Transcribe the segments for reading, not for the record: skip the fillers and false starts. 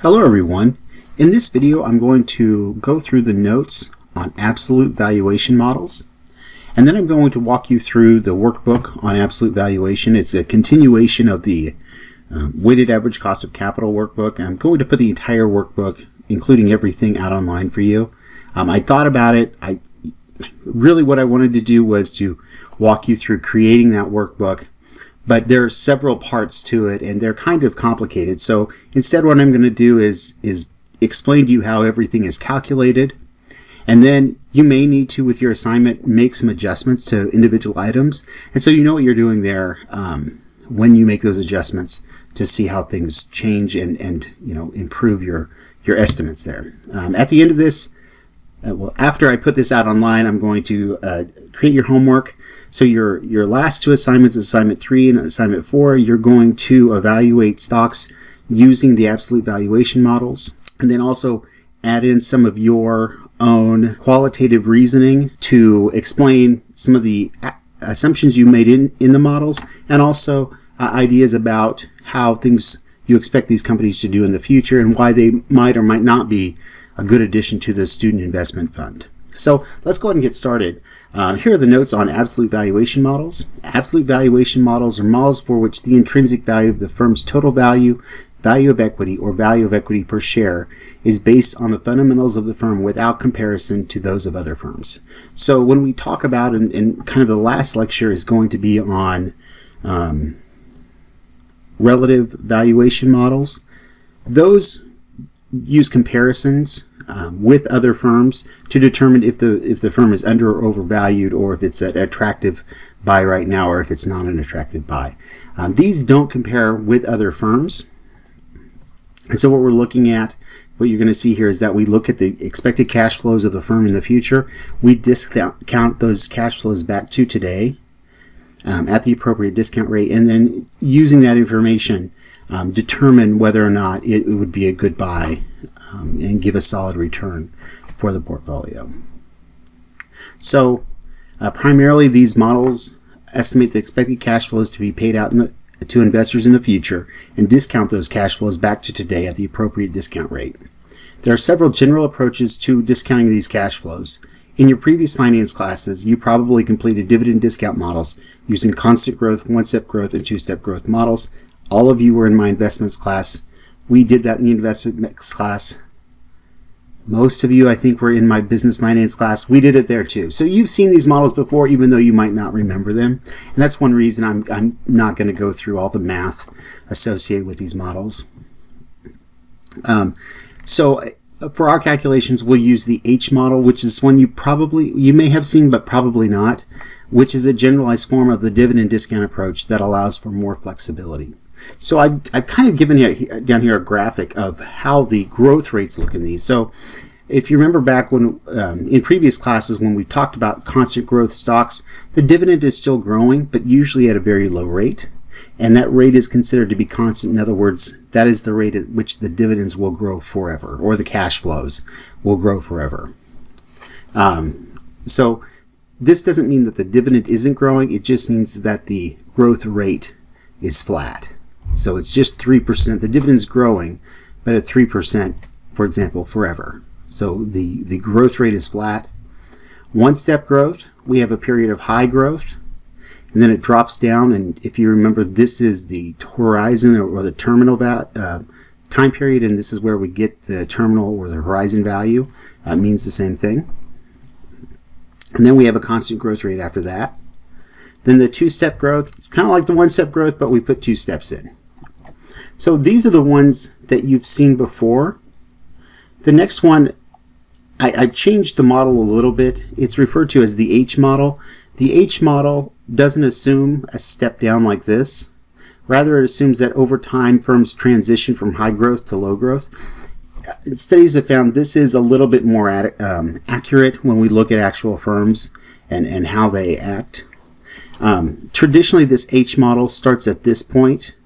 Hello everyone. In this video I'm going to go through the notes on absolute valuation models, and then I'm going to walk you through the workbook on absolute valuation. It's a continuation of the weighted average cost of capital workbook. I'm going to put the entire workbook, including everything, out online for you. I thought about it. Really what I wanted to do was to walk you through creating that workbook, but there are several parts to it and they're kind of complicated. So instead what I'm going to do is explain to you how everything is calculated, and then you may need to, with your assignment, make some adjustments to individual items, and so you know what you're doing there when you make those adjustments to see how things change and improve your estimates there. At the end of this, after I put this out online, I'm going to create your homework. So your last two assignments, assignment 3 and assignment 4, you're going to evaluate stocks using the absolute valuation models, and then also add in some of your own qualitative reasoning to explain some of the assumptions you made in the models, and also ideas about how things you expect these companies to do in the future and why they might or might not be a good addition to the student investment fund. So let's go ahead and get started. Here are the notes on absolute valuation models. Absolute valuation models are models for which the intrinsic value of the firm's total value, value of equity, or value of equity per share is based on the fundamentals of the firm without comparison to those of other firms. So when we talk about, and kind of the last lecture is going to be on relative valuation models, those use comparisons with other firms to determine if the firm is under or overvalued, or if it's an attractive buy right now, or if it's not an attractive buy. These don't compare with other firms. And so what we're looking at, what you're going to see here, is that we look at the expected cash flows of the firm in the future. We discount those cash flows back to today at the appropriate discount rate, and then using that information, determine whether or not it would be a good buy and give a solid return for the portfolio. So primarily these models estimate the expected cash flows to be paid out to investors in the future and discount those cash flows back to today at the appropriate discount rate. There are several general approaches to discounting these cash flows. In your previous finance classes, you probably completed dividend discount models using constant growth, one-step growth, and two-step growth models. All of you were in my investments class. We did that in the investment mix class. Most of you, I think, were in my business finance class. We did it there too. So you've seen these models before, even though you might not remember them. And that's one reason I'm not going to go through all the math associated with these models. So for our calculations, we'll use the H model, which is one you may have seen, but probably not, which is a generalized form of the dividend discount approach that allows for more flexibility. So I've kind of given you down here a graphic of how the growth rates look in these. So if you remember back when in previous classes when we talked about constant growth stocks, the dividend is still growing, but usually at a very low rate. And that rate is considered to be constant. In other words, that is the rate at which the dividends will grow forever, or the cash flows will grow forever. So this doesn't mean that the dividend isn't growing. It just means that the growth rate is flat. So it's just 3%. The dividend's growing, but at 3%, for example, forever. So the growth rate is flat. One-step growth, we have a period of high growth, and then it drops down. And if you remember, this is the horizon or the terminal time period, and this is where we get the terminal or the horizon value. It means the same thing. And then we have a constant growth rate after that. Then the two-step growth, it's kind of like the one-step growth, but we put 2 steps in. So these are the ones that you've seen before. The next one, I've changed the model a little bit. It's referred to as the H model. The H model doesn't assume a step down like this. Rather, it assumes that over time, firms transition from high growth to low growth. Studies have found this is a little bit more accurate when we look at actual firms and how they act. Traditionally, this H model starts at this point.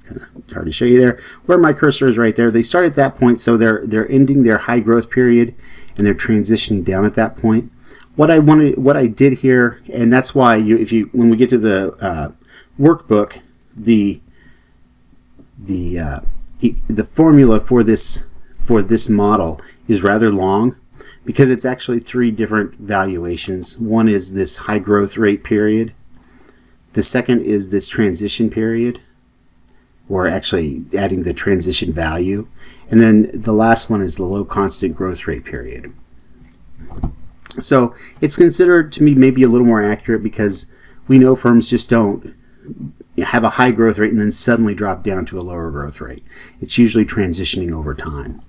Kind of hard to show you there. Where my cursor is right there. They start at that point, so they're ending their high growth period and they're transitioning down at that point. What I did here, and that's why when we get to the workbook, the formula for this for this model is rather long because it's actually 3 different valuations. One is this high growth rate period. The second is this transition period, or actually adding the transition value. And then the last one is the low constant growth rate period. So it's considered to me maybe a little more accurate because we know firms just don't have a high growth rate and then suddenly drop down to a lower growth rate. It's usually transitioning over time.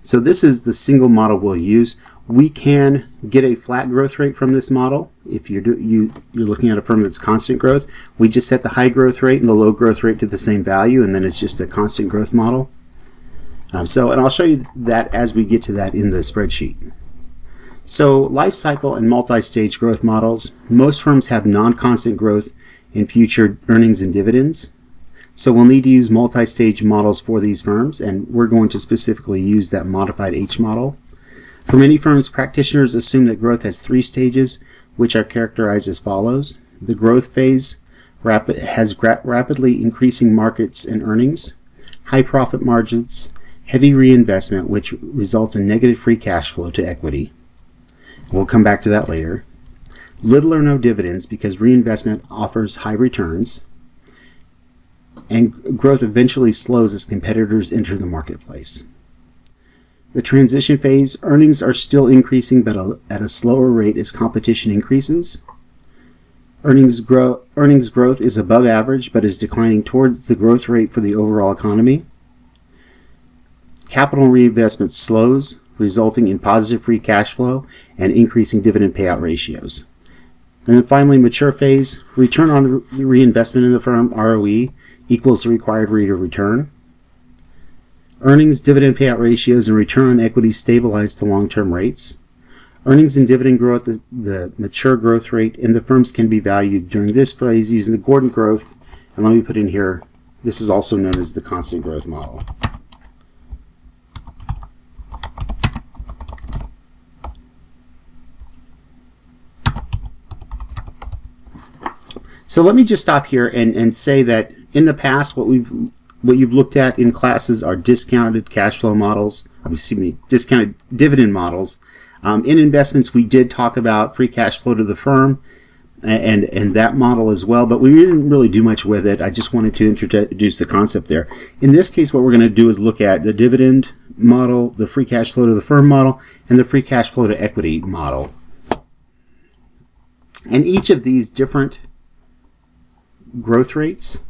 So this is the single model we'll use. We can get a flat growth rate from this model. If you're looking at a firm that's constant growth, we just set the high growth rate and the low growth rate to the same value, and then it's just a constant growth model. And I'll show you that as we get to that in the spreadsheet. So life cycle and multi-stage growth models, most firms have non-constant growth in future earnings and dividends. So we'll need to use multi-stage models for these firms, and we're going to specifically use that modified H model. For many firms, practitioners assume that growth has 3 stages, which are characterized as follows. The growth phase has rapidly increasing markets and earnings, high profit margins, heavy reinvestment, which results in negative free cash flow to equity. We'll come back to that later. Little or no dividends because reinvestment offers high returns, and growth eventually slows as competitors enter the marketplace. The transition phase, earnings are still increasing but at a slower rate as competition increases. Earnings growth is above average but is declining towards the growth rate for the overall economy. Capital reinvestment slows, resulting in positive free cash flow and increasing dividend payout ratios. And then finally, mature phase, return on reinvestment in the firm, ROE, equals the required rate of return. Earnings, dividend payout ratios, and return on equity stabilize to long-term rates. Earnings and dividend grow at the mature growth rate, and the firms can be valued during this phase using the Gordon growth. And let me put in here, this is also known as the constant growth model. So let me just stop here and say that in the past, what you've looked at in classes are discounted cash flow models, discounted dividend models. In investments, we did talk about free cash flow to the firm and that model as well, but we didn't really do much with it. I just wanted to introduce the concept there. In this case, what we're going to do is look at the dividend model, the free cash flow to the firm model, and the free cash flow to equity model. And each of these different growth rates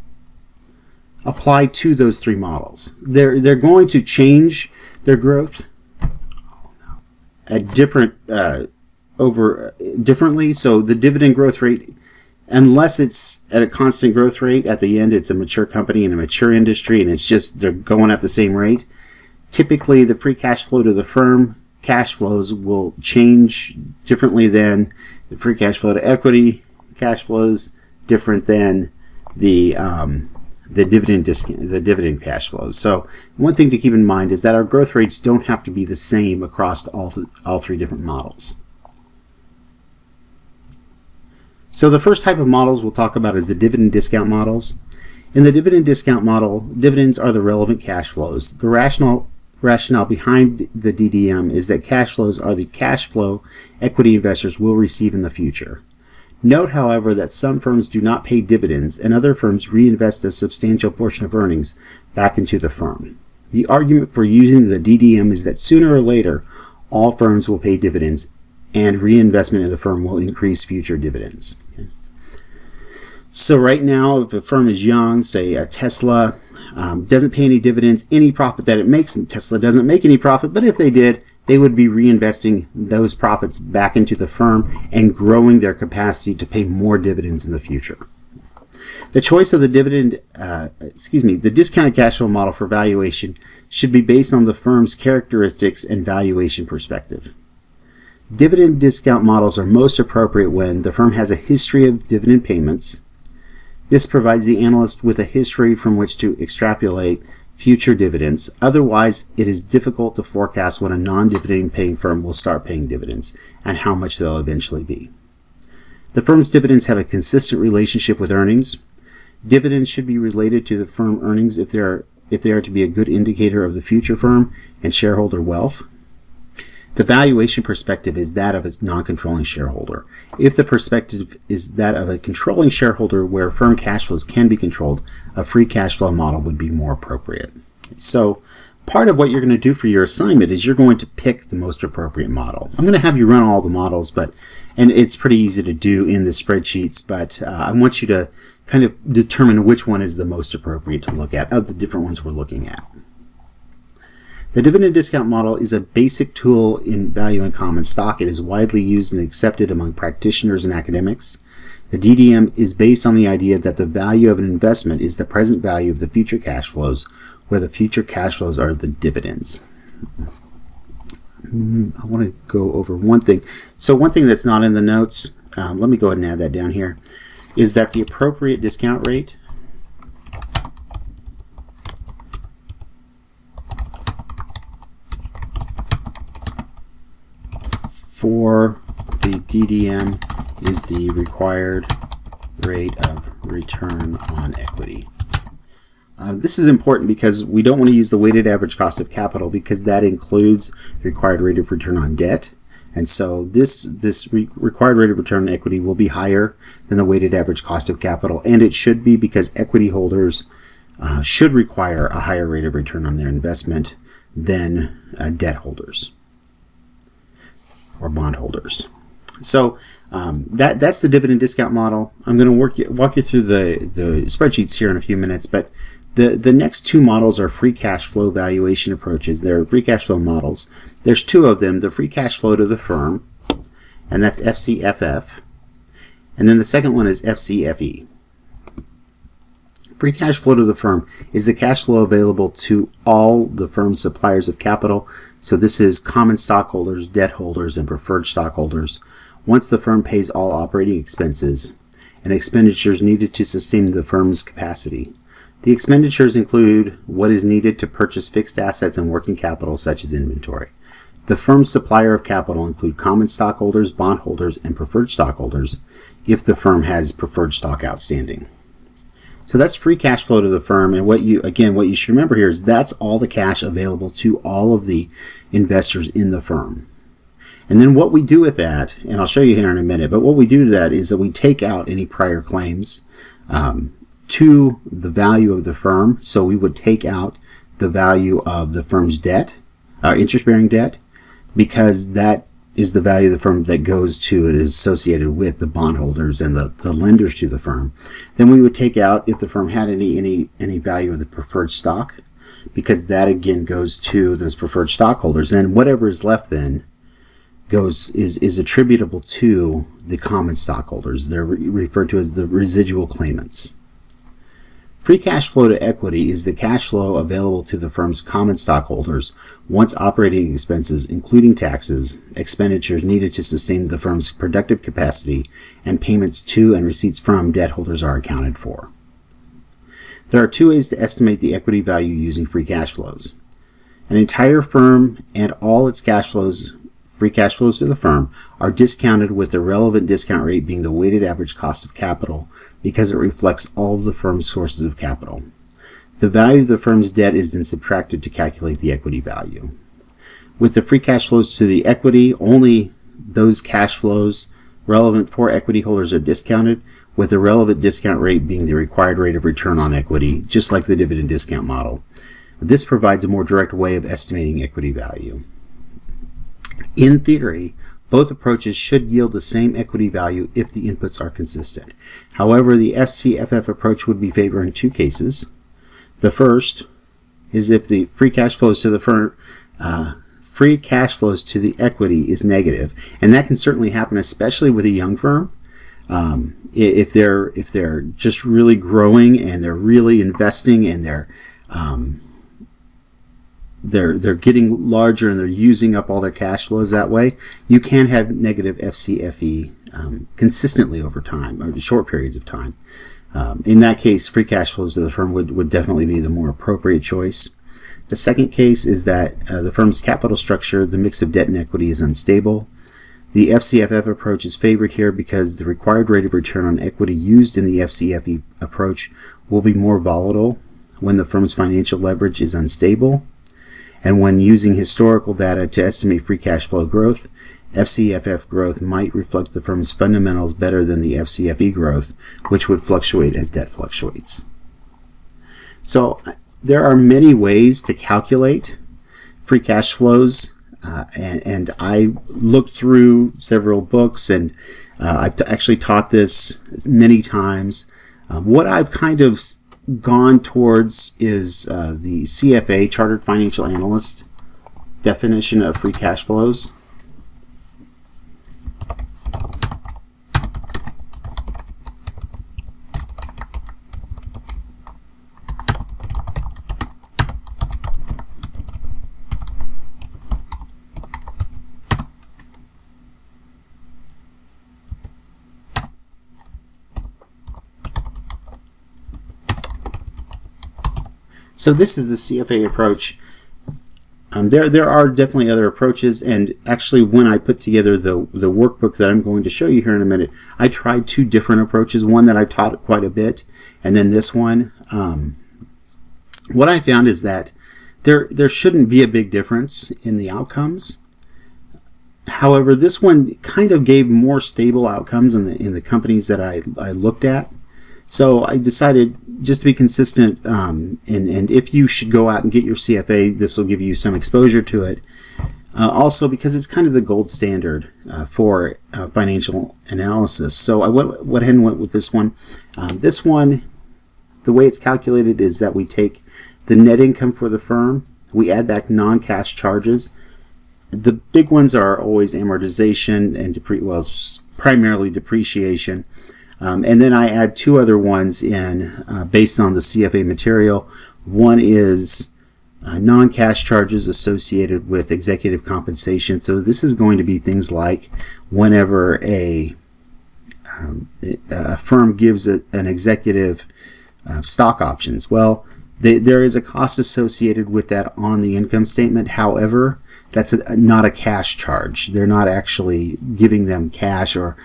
apply to those 3 models. They're going to change their growth at differently. So the dividend growth rate, unless it's at a constant growth rate, at the end it's a mature company in a mature industry and it's just they're going at the same rate. Typically, the free cash flow to the firm cash flows will change differently than the free cash flow to equity cash flows, different than the dividend cash flows. So one thing to keep in mind is that our growth rates don't have to be the same across all 3 different models. So the first type of models we'll talk about is the dividend discount models. In the dividend discount model, dividends are the relevant cash flows. The rationale behind the DDM is that cash flows are the cash flow equity investors will receive in the future. Note, however, that some firms do not pay dividends and other firms reinvest a substantial portion of earnings back into the firm. The argument for using the DDM is that sooner or later, all firms will pay dividends and reinvestment in the firm will increase future dividends. Okay. So right now, if a firm is young, say a Tesla, doesn't pay any dividends, any profit that it makes, and Tesla doesn't make any profit, but if they did, they would be reinvesting those profits back into the firm and growing their capacity to pay more dividends in the future. The choice of the the discounted cash flow model for valuation should be based on the firm's characteristics and valuation perspective. Dividend discount models are most appropriate when the firm has a history of dividend payments. This provides the analyst with a history from which to extrapolate future dividends. Otherwise, it is difficult to forecast when a non-dividend paying firm will start paying dividends and how much they'll eventually be. The firm's dividends have a consistent relationship with earnings. Dividends should be related to the firm earnings if there if they are to be a good indicator of the future firm and shareholder wealth. The valuation perspective is that of a non-controlling shareholder. If the perspective is that of a controlling shareholder where firm cash flows can be controlled, a free cash flow model would be more appropriate. So part of what you're going to do for your assignment is you're going to pick the most appropriate model. I'm going to have you run all the models, and it's pretty easy to do in the spreadsheets, but I want you to kind of determine which one is the most appropriate to look at of the different ones we're looking at. The dividend discount model is a basic tool in valuing common stock. It is widely used and accepted among practitioners and academics. The DDM is based on the idea that the value of an investment is the present value of the future cash flows, where the future cash flows are the dividends. I want to go over one thing. So one thing that's not in the notes, let me go ahead and add that down here, is that the appropriate discount rate for the DDM is the required rate of return on equity. This is important because we don't want to use the weighted average cost of capital because that includes the required rate of return on debt. And so this required rate of return on equity will be higher than the weighted average cost of capital, and it should be because equity holders should require a higher rate of return on their investment than debt holders or bondholders. So that's the dividend discount model. I'm going to walk you through the spreadsheets here in a few minutes, but the next two models are free cash flow valuation approaches. They're free cash flow models. There's two of them, the free cash flow to the firm, and that's FCFF, and then the second one is FCFE. Free cash flow to the firm is the cash flow available to all the firm's suppliers of capital. So this is common stockholders, debt holders, and preferred stockholders. Once the firm pays all operating expenses and expenditures needed to sustain the firm's capacity. The expenditures include what is needed to purchase fixed assets and working capital, such as inventory. The firm's supplier of capital include common stockholders, bondholders, and preferred stockholders if the firm has preferred stock outstanding. So that's free cash flow to the firm, and what you should remember here is that's all the cash available to all of the investors in the firm. And then what we do with that, and I'll show you here in a minute, but what we do to that is that we take out any prior claims to the value of the firm. So we would take out the value of the firm's debt, interest-bearing debt, because that is the value of the firm that goes to and is associated with the bondholders and the lenders to the firm. Then we would take out, if the firm had any value of the preferred stock, because that again goes to those preferred stockholders. And whatever is left then is attributable to the common stockholders. They're referred to as the residual claimants. Free cash flow to equity is the cash flow available to the firm's common stockholders once operating expenses, including taxes, expenditures needed to sustain the firm's productive capacity, and payments to and receipts from debt holders are accounted for. There are two ways to estimate the equity value using free cash flows. An entire firm and all its cash flows, free cash flows to the firm, are discounted with the relevant discount rate being the weighted average cost of capital because it reflects all of the firm's sources of capital. The value of the firm's debt is then subtracted to calculate the equity value. With the free cash flows to the equity, only those cash flows relevant for equity holders are discounted, with the relevant discount rate being the required rate of return on equity, just like the dividend discount model. This provides a more direct way of estimating equity value. In theory, both approaches should yield the same equity value if the inputs are consistent. However, the FCFF approach would be favored in two cases. The first is if the free cash flows to the firm, free cash flows to the equity is negative, and that can certainly happen, especially with a young firm. If they're just really growing and they're really investing and they're getting larger and they're using up all their cash flows that way, you can have negative FCFE consistently over time, or short periods of time. In that case, free cash flows to the firm would definitely be the more appropriate choice. The second case is that the firm's capital structure, the mix of debt and equity, is unstable. The FCFF approach is favored here because the required rate of return on equity used in the FCFE approach will be more volatile, when the firm's financial leverage is unstable. And when using historical data to estimate free cash flow growth, FCFF growth might reflect the firm's fundamentals better than the FCFE growth, which would fluctuate as debt fluctuates. So there are many ways to calculate free cash flows, and I looked through several books, and I've actually taught this many times. What I've kind of gone towards is the CFA, Chartered Financial Analyst, definition of free cash flows. So this is the CFA approach. There are definitely other approaches, and actually when I put together the workbook that I'm going to show you here in a minute, I tried two different approaches, one that I taught quite a bit, and then this one. What I found is that there shouldn't be a big difference in the outcomes. However, this one kind of gave more stable outcomes in the companies that I looked at. So I decided just to be consistent, and if you should go out and get your CFA, this will give you some exposure to it. Also, because it's kind of the gold standard for financial analysis. So I went ahead and went with this one. This one, the way it's calculated is that we take the net income for the firm, we add back non-cash charges. The big ones are always amortization and primarily depreciation. And then I add two other ones in based on the CFA material. One is non-cash charges associated with executive compensation. So this is going to be things like whenever a firm gives an executive stock options. Well, there is a cost associated with that on the income statement. However, that's not a cash charge. They're not actually giving them cash or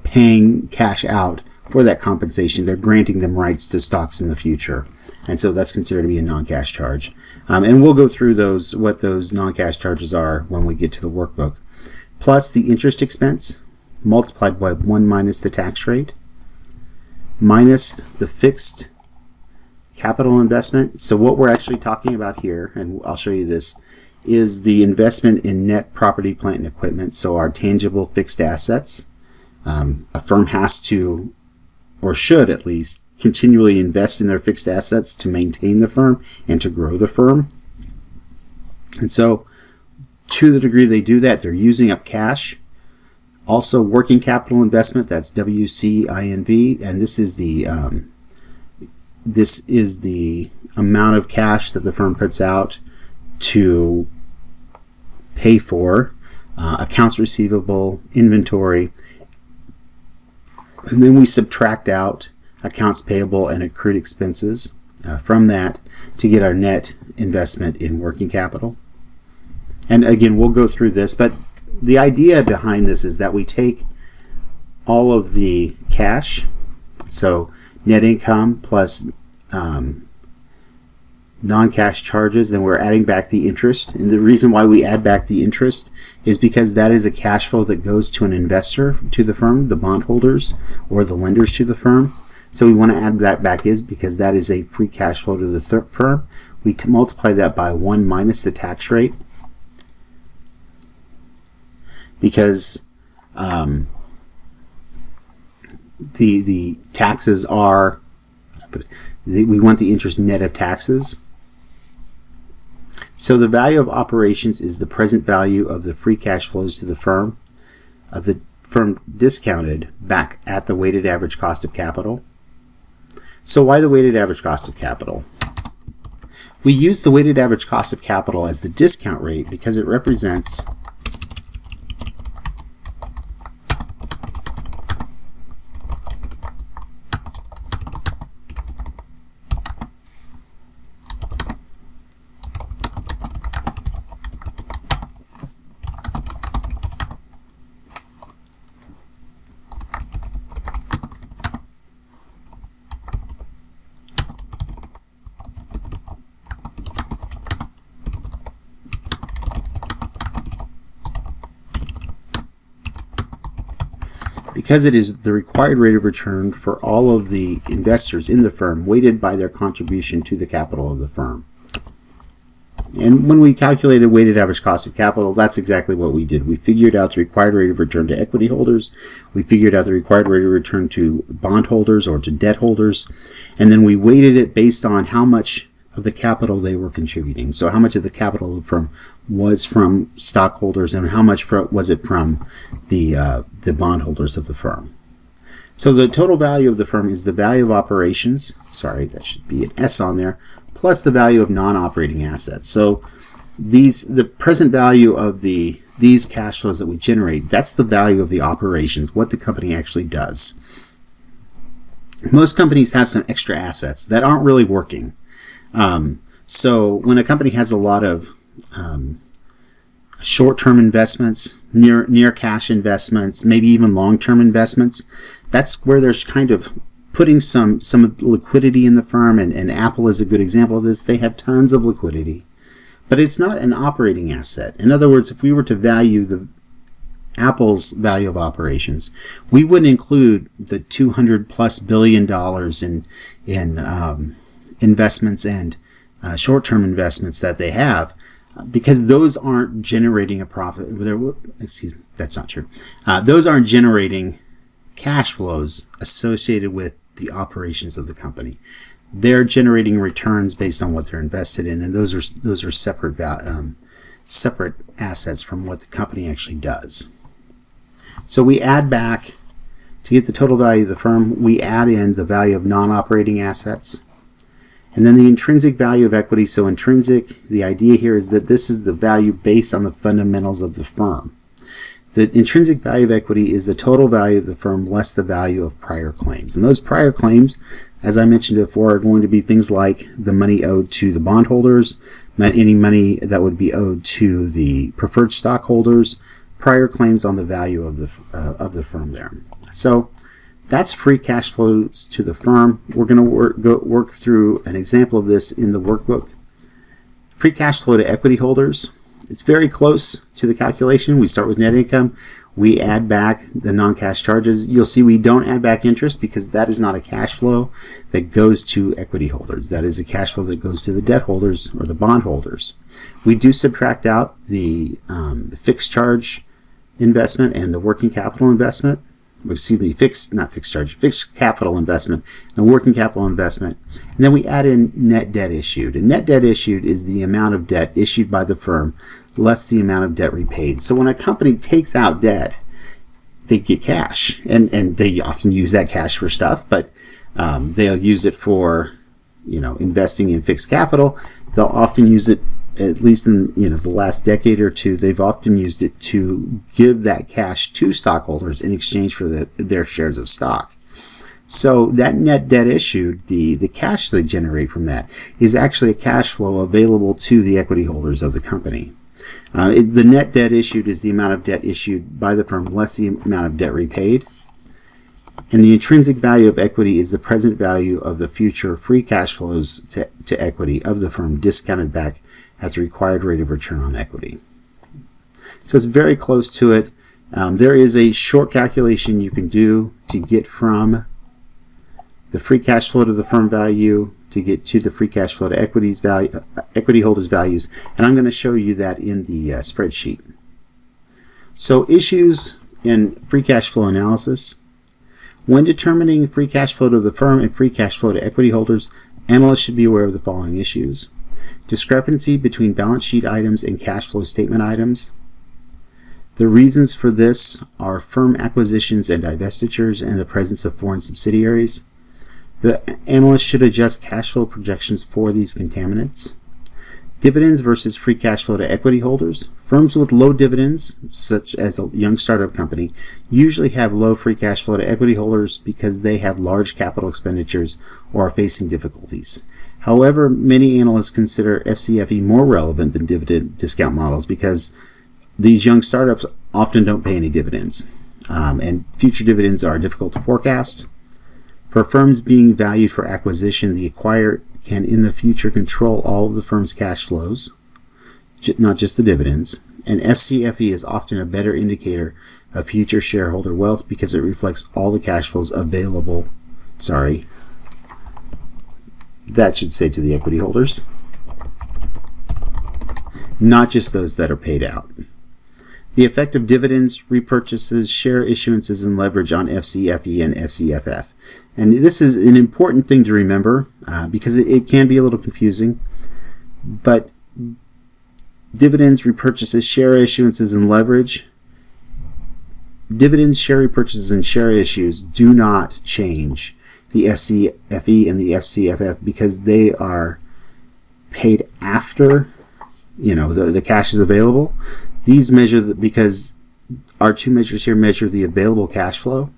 paying cash out for that compensation. They're granting them rights to stocks in the future. And so that's considered to be a non-cash charge. And we'll go through what those non-cash charges are when we get to the workbook. Plus the interest expense multiplied by 1 minus the tax rate minus the fixed capital investment. So what we're actually talking about here, and I'll show you this, is the investment in net property, plant, and equipment, so our tangible fixed assets. A firm has to, or should at least, continually invest in their fixed assets to maintain the firm and to grow the firm. And so, to the degree they do that, they're using up cash. Also, working capital investment, that's WCINV, and this is the amount of cash that the firm puts out to pay for accounts receivable, inventory, and then we subtract out accounts payable and accrued expenses from that to get our net investment in working capital. And again, we'll go through this, but the idea behind this is that we take all of the cash, so net income plus non-cash charges, then we're adding back the interest. And the reason why we add back the interest is because that is a cash flow that goes to an investor to the firm, the bondholders or the lenders to the firm. So we want to add that back because that is a free cash flow to the firm. We multiply that by 1 minus the tax rate, because the taxes are, we want the interest net of taxes. So the value of operations is the present value of the free cash flows to the firm, of the firm discounted back at the weighted average cost of capital. So why the weighted average cost of capital? We use the weighted average cost of capital as the discount rate because it represents because it is the required rate of return for all of the investors in the firm weighted by their contribution to the capital of the firm. And when we calculated weighted average cost of capital, that's exactly what we did. We figured out the required rate of return to equity holders. We figured out the required rate of return to bondholders or to debt holders. And then we weighted it based on how much of the capital they were contributing. So how much of the capital of the firm was from stockholders and how much was it from the bondholders of the firm. So the total value of the firm is the value of operations. Sorry, that should be an S on there. Plus the value of non-operating assets. So the present value of these cash flows that we generate, that's the value of the operations, what the company actually does. Most companies have some extra assets that aren't really working. So when a company has a lot of short-term investments, near cash investments, maybe even long-term investments, that's where there's kind of putting some liquidity in the firm, and Apple is a good example of this. They have tons of liquidity, but it's not an operating asset. In other words, if we were to value the Apple's value of operations, we wouldn't include the $200+ billion in investments and short-term investments that they have, because those aren't generating a profit. Excuse me, that's not true. Those aren't generating cash flows associated with the operations of the company. They're generating returns based on what they're invested in, and those are separate assets from what the company actually does. So we add back, to get the total value of the firm, we add in the value of non-operating assets, and then the intrinsic value of equity. So intrinsic, the idea here is that this is the value based on the fundamentals of the firm. The intrinsic value of equity is the total value of the firm less the value of prior claims. And those prior claims, as I mentioned before, are going to be things like the money owed to the bondholders, any money that would be owed to the preferred stockholders, prior claims on the value of the firm there. So that's free cash flows to the firm. We're going to work through an example of this in the workbook. Free cash flow to equity holders. It's very close to the calculation. We start with net income. We add back the non-cash charges. You'll see we don't add back interest because that is not a cash flow that goes to equity holders. That is a cash flow that goes to the debt holders or the bond holders. We do subtract out the fixed charge investment and the working capital investment. Excuse me, fixed capital investment, the working capital investment. And then we add in net debt issued. And net debt issued is the amount of debt issued by the firm less the amount of debt repaid. So when a company takes out debt, they get cash. And they often use that cash for stuff, but they'll use it for, investing in fixed capital. They'll often use it, at least in the last decade or two, they've often used it to give that cash to stockholders in exchange for their shares of stock. So that net debt issued, the cash they generate from that, is actually a cash flow available to the equity holders of the company. The net debt issued is the amount of debt issued by the firm less the amount of debt repaid. And the intrinsic value of equity is the present value of the future free cash flows to equity of the firm discounted back at the required rate of return on equity. So it's very close to it. There is a short calculation you can do to get from the free cash flow to the firm value to get to the free cash flow to equity holders' values, and I'm going to show you that in the spreadsheet. So issues in free cash flow analysis. When determining free cash flow to the firm and free cash flow to equity holders, analysts should be aware of the following issues. Discrepancy between balance sheet items and cash flow statement items. The reasons for this are firm acquisitions and divestitures and the presence of foreign subsidiaries. The analyst should adjust cash flow projections for these contaminants. Dividends versus free cash flow to equity holders. Firms with low dividends, such as a young startup company, usually have low free cash flow to equity holders because they have large capital expenditures or are facing difficulties. However, many analysts consider FCFE more relevant than dividend discount models because these young startups often don't pay any dividends, and future dividends are difficult to forecast. For firms being valued for acquisition, the acquirer can in the future control all of the firm's cash flows, not just the dividends, and FCFE is often a better indicator of future shareholder wealth because it reflects all the cash flows available. Sorry. That should say to the equity holders, not just those that are paid out. The effect of dividends, repurchases, share issuances, and leverage on FCFE and FCFF. And this is an important thing to remember because it can be a little confusing. But dividends, repurchases, share issuances, and leverage. Dividends, share repurchases, and share issues do not change the FCFE and the FCFF because they are paid after the cash is available. These measure because our two measures here measure the available cash flow.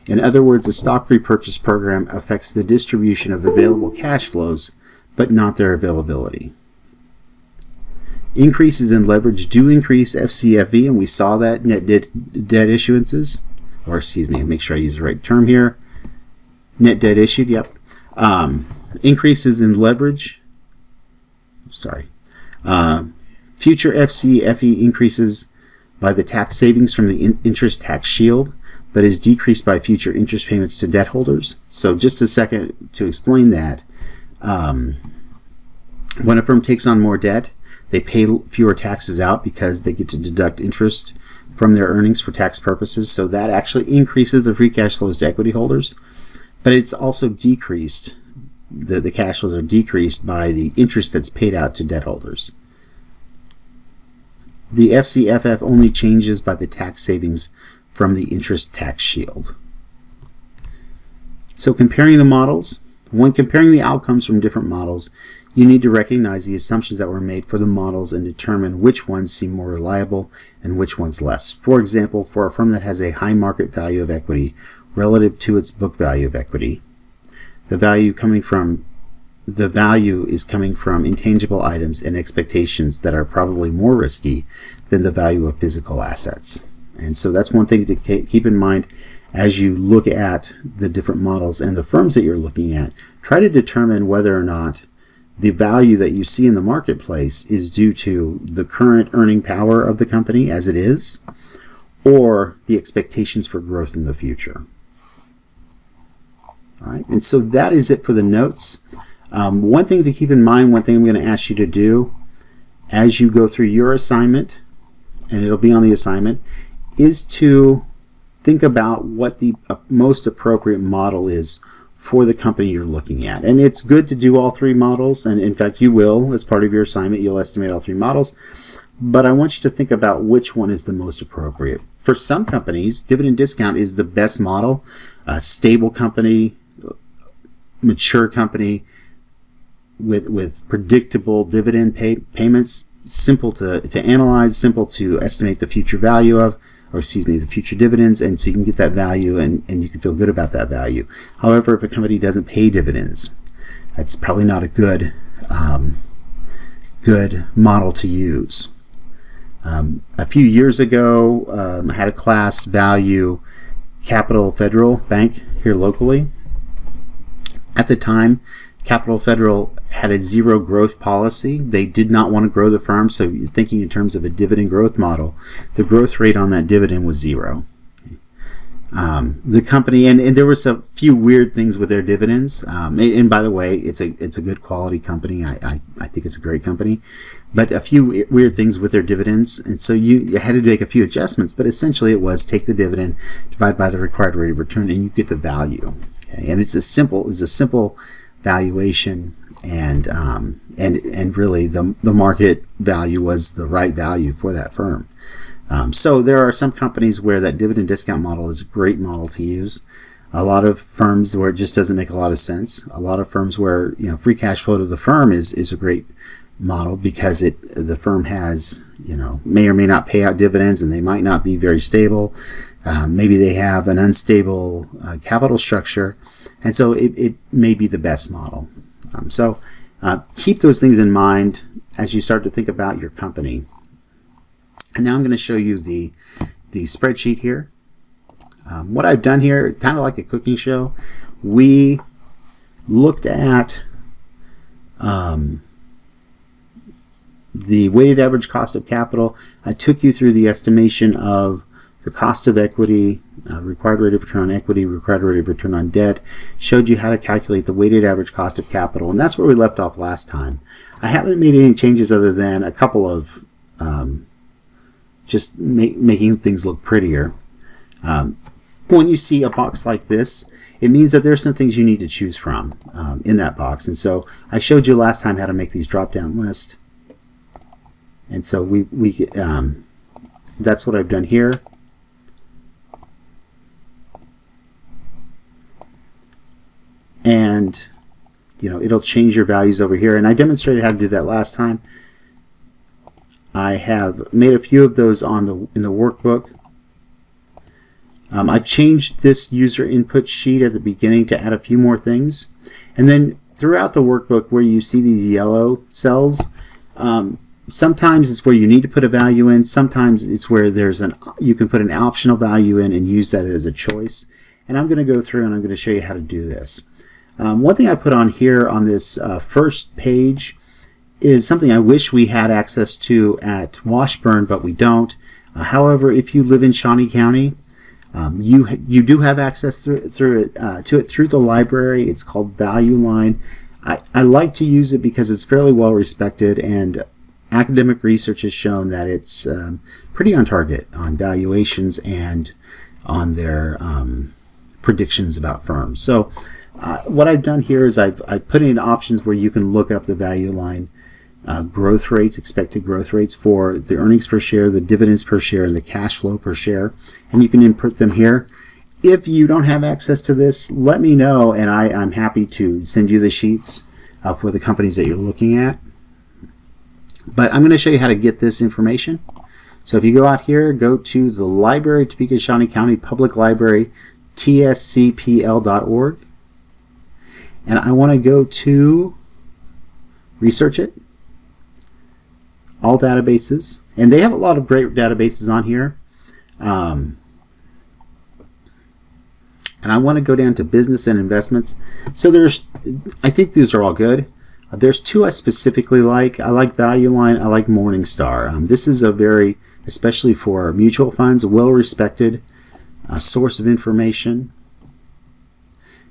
In other words, the stock repurchase program affects the distribution of available cash flows, but not their availability. Increases in leverage do increase FCFE, and we saw that net debt issuances, or excuse me, make sure I use the right term here. Net debt issued, yep. Increases in leverage, future FCFE increases by the tax savings from the interest tax shield, but is decreased by future interest payments to debt holders. So just a second to explain that. When a firm takes on more debt, they pay fewer taxes out because they get to deduct interest from their earnings for tax purposes. So that actually increases the free cash flows to equity holders. But it's also decreased. The cash flows are decreased by the interest that's paid out to debt holders. The FCFF only changes by the tax savings from the interest tax shield. So comparing the models, when comparing the outcomes from different models, you need to recognize the assumptions that were made for the models and determine which ones seem more reliable and which ones less. For example, for a firm that has a high market value of equity relative to its book value of equity, the value is coming from intangible items and expectations that are probably more risky than the value of physical assets. And so that's one thing to keep in mind as you look at the different models and the firms that you're looking at. Try to determine whether or not the value that you see in the marketplace is due to the current earning power of the company as it is, or the expectations for growth in the future. All right, and so that is it for the notes. One thing to keep in mind, one thing I'm going to ask you to do as you go through your assignment, and it'll be on the assignment, is to think about what the most appropriate model is for the company you're looking at. And it's good to do all three models, and in fact you will, as part of your assignment, you'll estimate all three models. But I want you to think about which one is the most appropriate. For some companies, dividend discount is the best model. A stable company, mature company with predictable dividend payments, simple to analyze, simple to estimate the future value of, or excuse me, the future dividends, and so you can get that value and you can feel good about that value. However, if a company doesn't pay dividends, that's probably not a good model to use. A few years ago, I had a class value Capital Federal Bank here locally. At the time, Capital Federal had a zero growth policy. They did not want to grow the firm, so you're thinking in terms of a dividend growth model, the growth rate on that dividend was zero. The company, and there was a few weird things with their dividends. And by the way, it's a good quality company. I think it's a great company, but a few weird things with their dividends, and so you had to make a few adjustments. But essentially, it was take the dividend, divide by the required rate of return, and you get the value. Okay? And it's a simple valuation, and really the market value was the right value for that firm. So there are some companies where that dividend discount model is a great model to use. A lot of firms where it just doesn't make a lot of sense. A lot of firms where free cash flow to the firm is a great model because the firm has may or may not pay out dividends, and they might not be very stable. Maybe they have an unstable capital structure, and so it may be the best model. So keep those things in mind as you start to think about your company. And now I'm going to show you the spreadsheet here. What I've done here, kind of like a cooking show, we looked at the weighted average cost of capital. I took you through the estimation of the cost of equity, required rate of return on equity, required rate of return on debt, showed you how to calculate the weighted average cost of capital, and that's where we left off last time. I haven't made any changes other than a couple of just making things look prettier. When you see a box like this, it means that there's some things you need to choose from in that box. And so I showed you last time how to make these drop-down lists. And so that's what I've done here. And it'll change your values over here. And I demonstrated how to do that last time. I have made a few of those in the workbook. I've changed this user input sheet at the beginning to add a few more things. And then throughout the workbook where you see these yellow cells, sometimes it's where you need to put a value in. Sometimes it's where you can put an optional value in and use that as a choice. And I'm going to go through and I'm going to show you how to do this. One thing I put on here on this first page is something I wish we had access to at Washburn, but we don't. However, if you live in Shawnee County, you do have access to it through the library. It's called Value Line. I like to use it because it's fairly well respected, and academic research has shown that it's pretty on target on valuations and on their predictions about firms. So what I've done here is I've put in options where you can look up the Value Line growth rates, expected growth rates for the earnings per share, the dividends per share, and the cash flow per share, and you can input them here. If you don't have access to this, let me know, and I'm happy to send you the sheets for the companies that you're looking at. But I'm going to show you how to get this information. So if you go out here, go to the library, Topeka Shawnee County Public Library, tscpl.org, and I want to go to Research It, All Databases, and they have a lot of great databases on here. And I want to go down to Business and Investments. So I think these are all good. There's two I specifically like. I like Value Line. I like Morningstar. This is especially for mutual funds, a well-respected source of information.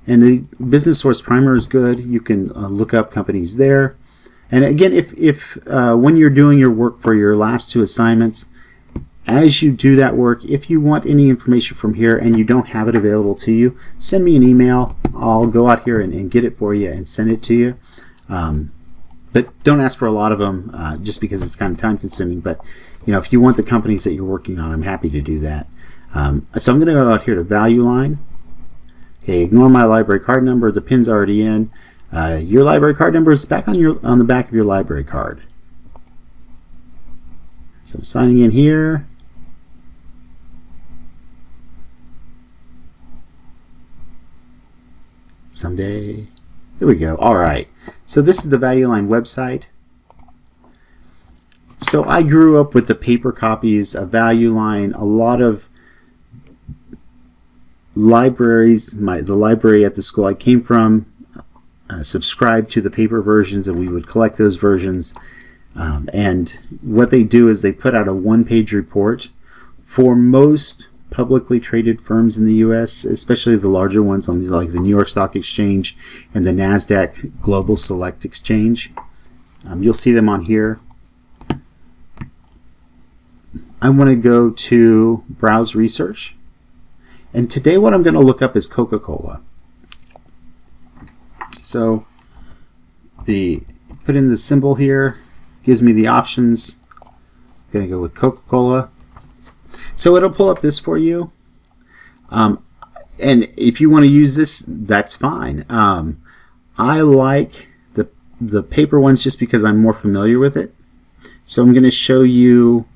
And the Business Source Primer is good. You can look up companies there. And again, if when you're doing your work for your last two assignments, as you do that work, if you want any information from here and you don't have it available to you, send me an email. I'll go out here and get it for you and send it to you. But don't ask for a lot of them just because it's kind of time consuming. But if you want the companies that you're working on, I'm happy to do that. So I'm going to go out here to Value Line. Okay, ignore my library card number. The pin's already in. Your library card number is back on the back of your library card. So I'm signing in here. Someday. Here we go. All right. So this is the Value Line website. So I grew up with the paper copies of Value Line. A lot of libraries, the library at the school I came from, subscribed to the paper versions, and we would collect those versions. And what they do is they put out a one-page report for most publicly traded firms in the U.S., especially the larger ones on like the New York Stock Exchange and the NASDAQ Global Select Exchange. You'll see them on here. I want to go to Browse Research. And today what I'm going to look up is Coca-Cola. So put in the symbol here, gives me the options. I'm going to go with Coca-Cola. So it'll pull up this for you. And if you want to use this, that's fine. I like the paper ones just because I'm more familiar with it. So I'm going to show you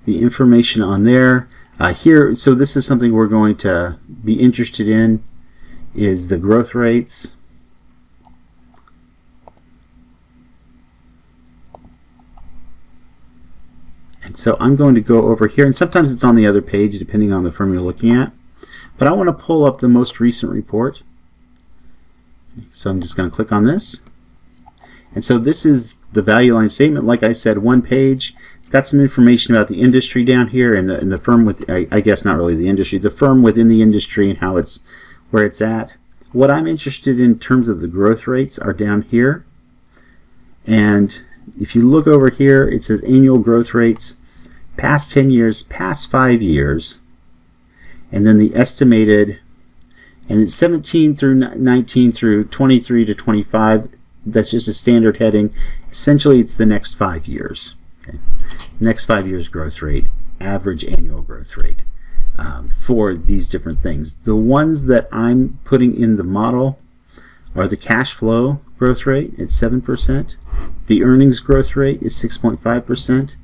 the information on there. Here, so this is something we're going to be interested in, is the growth rates. And so I'm going to go over here, and sometimes it's on the other page depending on the firm you're looking at. But I want to pull up the most recent report. So I'm just going to click on this. And so this is the value line statement. Like I said, one page. It's got some information about the industry down here and the firm with, I guess not really the industry, the firm within the industry and how it's, where it's at. What I'm interested in terms of the growth rates are down here. And if you look over here, it says annual growth rates, past 10 years, past 5 years, and then the estimated, and it's 17 through 19 through 23 to 25. That's just a standard heading. Essentially, it's the next 5 years. Okay? Next 5 years growth rate, average annual growth rate for these different things. The ones that I'm putting in the model are the cash flow growth rate, it's 7%. The earnings growth rate is 6.5%,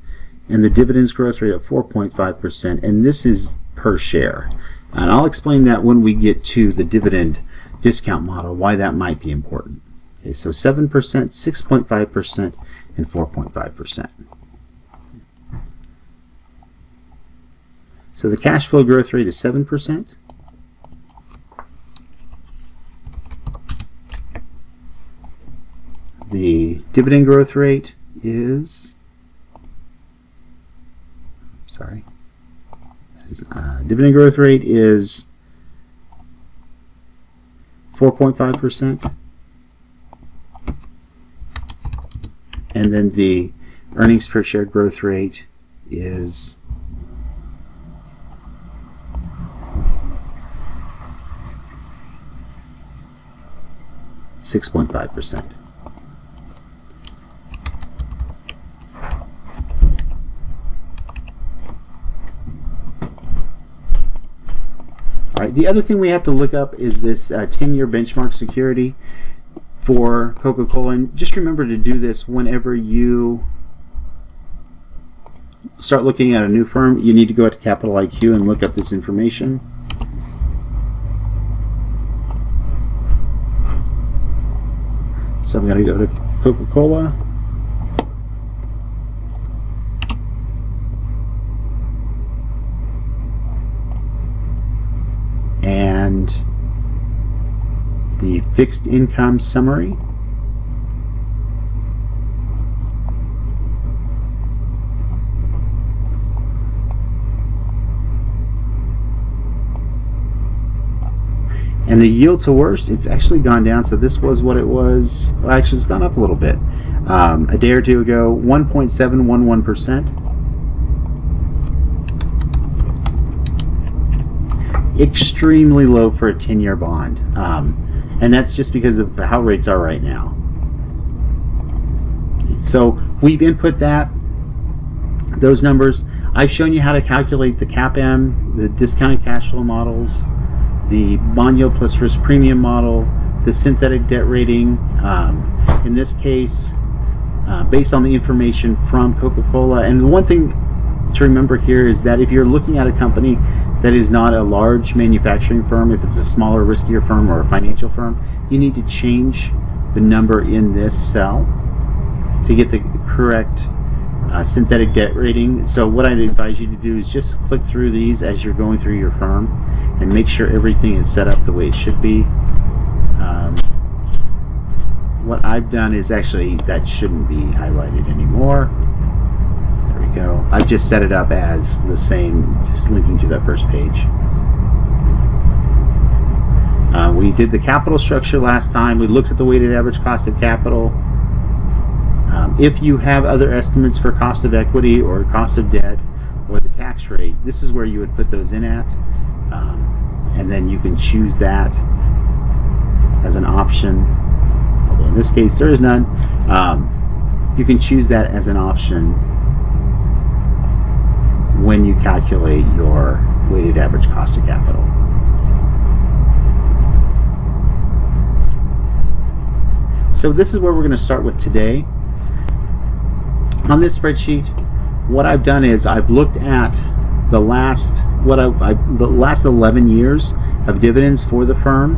and the dividends growth rate of 4.5%, and this is per share. And I'll explain that when we get to the dividend discount model, why that might be important. Okay, so 7%, 6.5%, and 4.5%. So the cash flow growth rate is 7%. The dividend growth rate is, dividend growth rate is 4.5%. And then the earnings per share growth rate is 6.5%. All right, the other thing we have to look up is this 10-year benchmark security for Coca-Cola. And just remember to do this whenever you start looking at a new firm. You need to go to Capital IQ and look up this information. So I'm going to go to Coca-Cola. And the fixed income summary. And the yield to worst, it's actually gone down. So this was what it was. Well, actually, it's gone up a little bit. A day or two ago, 1.711%. Extremely low for a 10-year bond. And that's just because of how rates are right now. So we've input those numbers. I've shown you how to calculate the CAPM, the discounted cash flow models, the bond yield plus risk premium model, the synthetic debt rating. In this case, based on the information from Coca-Cola. And the one thing to remember here is that if you're looking at a company that is not a large manufacturing firm, if it's a smaller, riskier firm or a financial firm, you need to change the number in this cell to get the correct synthetic debt rating. So what I'd advise you to do is just click through these as you're going through your firm and make sure everything is set up the way it should be. What I've done is actually that shouldn't be highlighted anymore. There we go. I've just set it up as the same, just linking to that first page. We did the capital structure last time. We looked at the weighted average cost of capital. If you have other estimates for cost of equity or cost of debt or the tax rate, this is where you would put those in at. And then you can choose that as an option. Although in this case there is none. You can choose that as an option when you calculate your weighted average cost of capital. So this is where we're going to start with today. On this spreadsheet, what I've done is I've looked at the last 11 years of dividends for the firm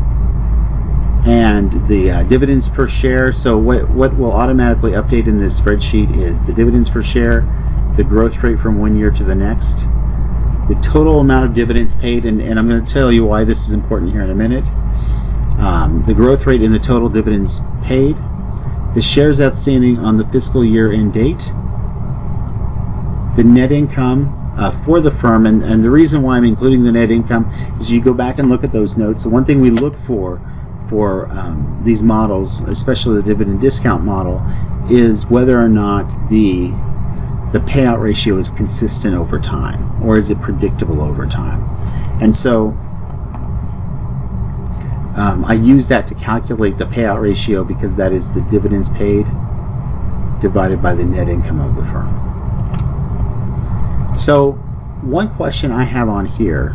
and the dividends per share. So what will automatically update in this spreadsheet is the dividends per share, the growth rate from one year to the next, the total amount of dividends paid, and I'm going to tell you why this is important here in a minute. The growth rate in the total dividends paid, the shares outstanding on the fiscal year end date, the net income for the firm, and the reason why I'm including the net income is you go back and look at those notes. So one thing we look for these models, especially the dividend discount model, is whether or not the payout ratio is consistent over time, or is it predictable over time. And so I use that to calculate the payout ratio, because that is the dividends paid divided by the net income of the firm. So one question I have on here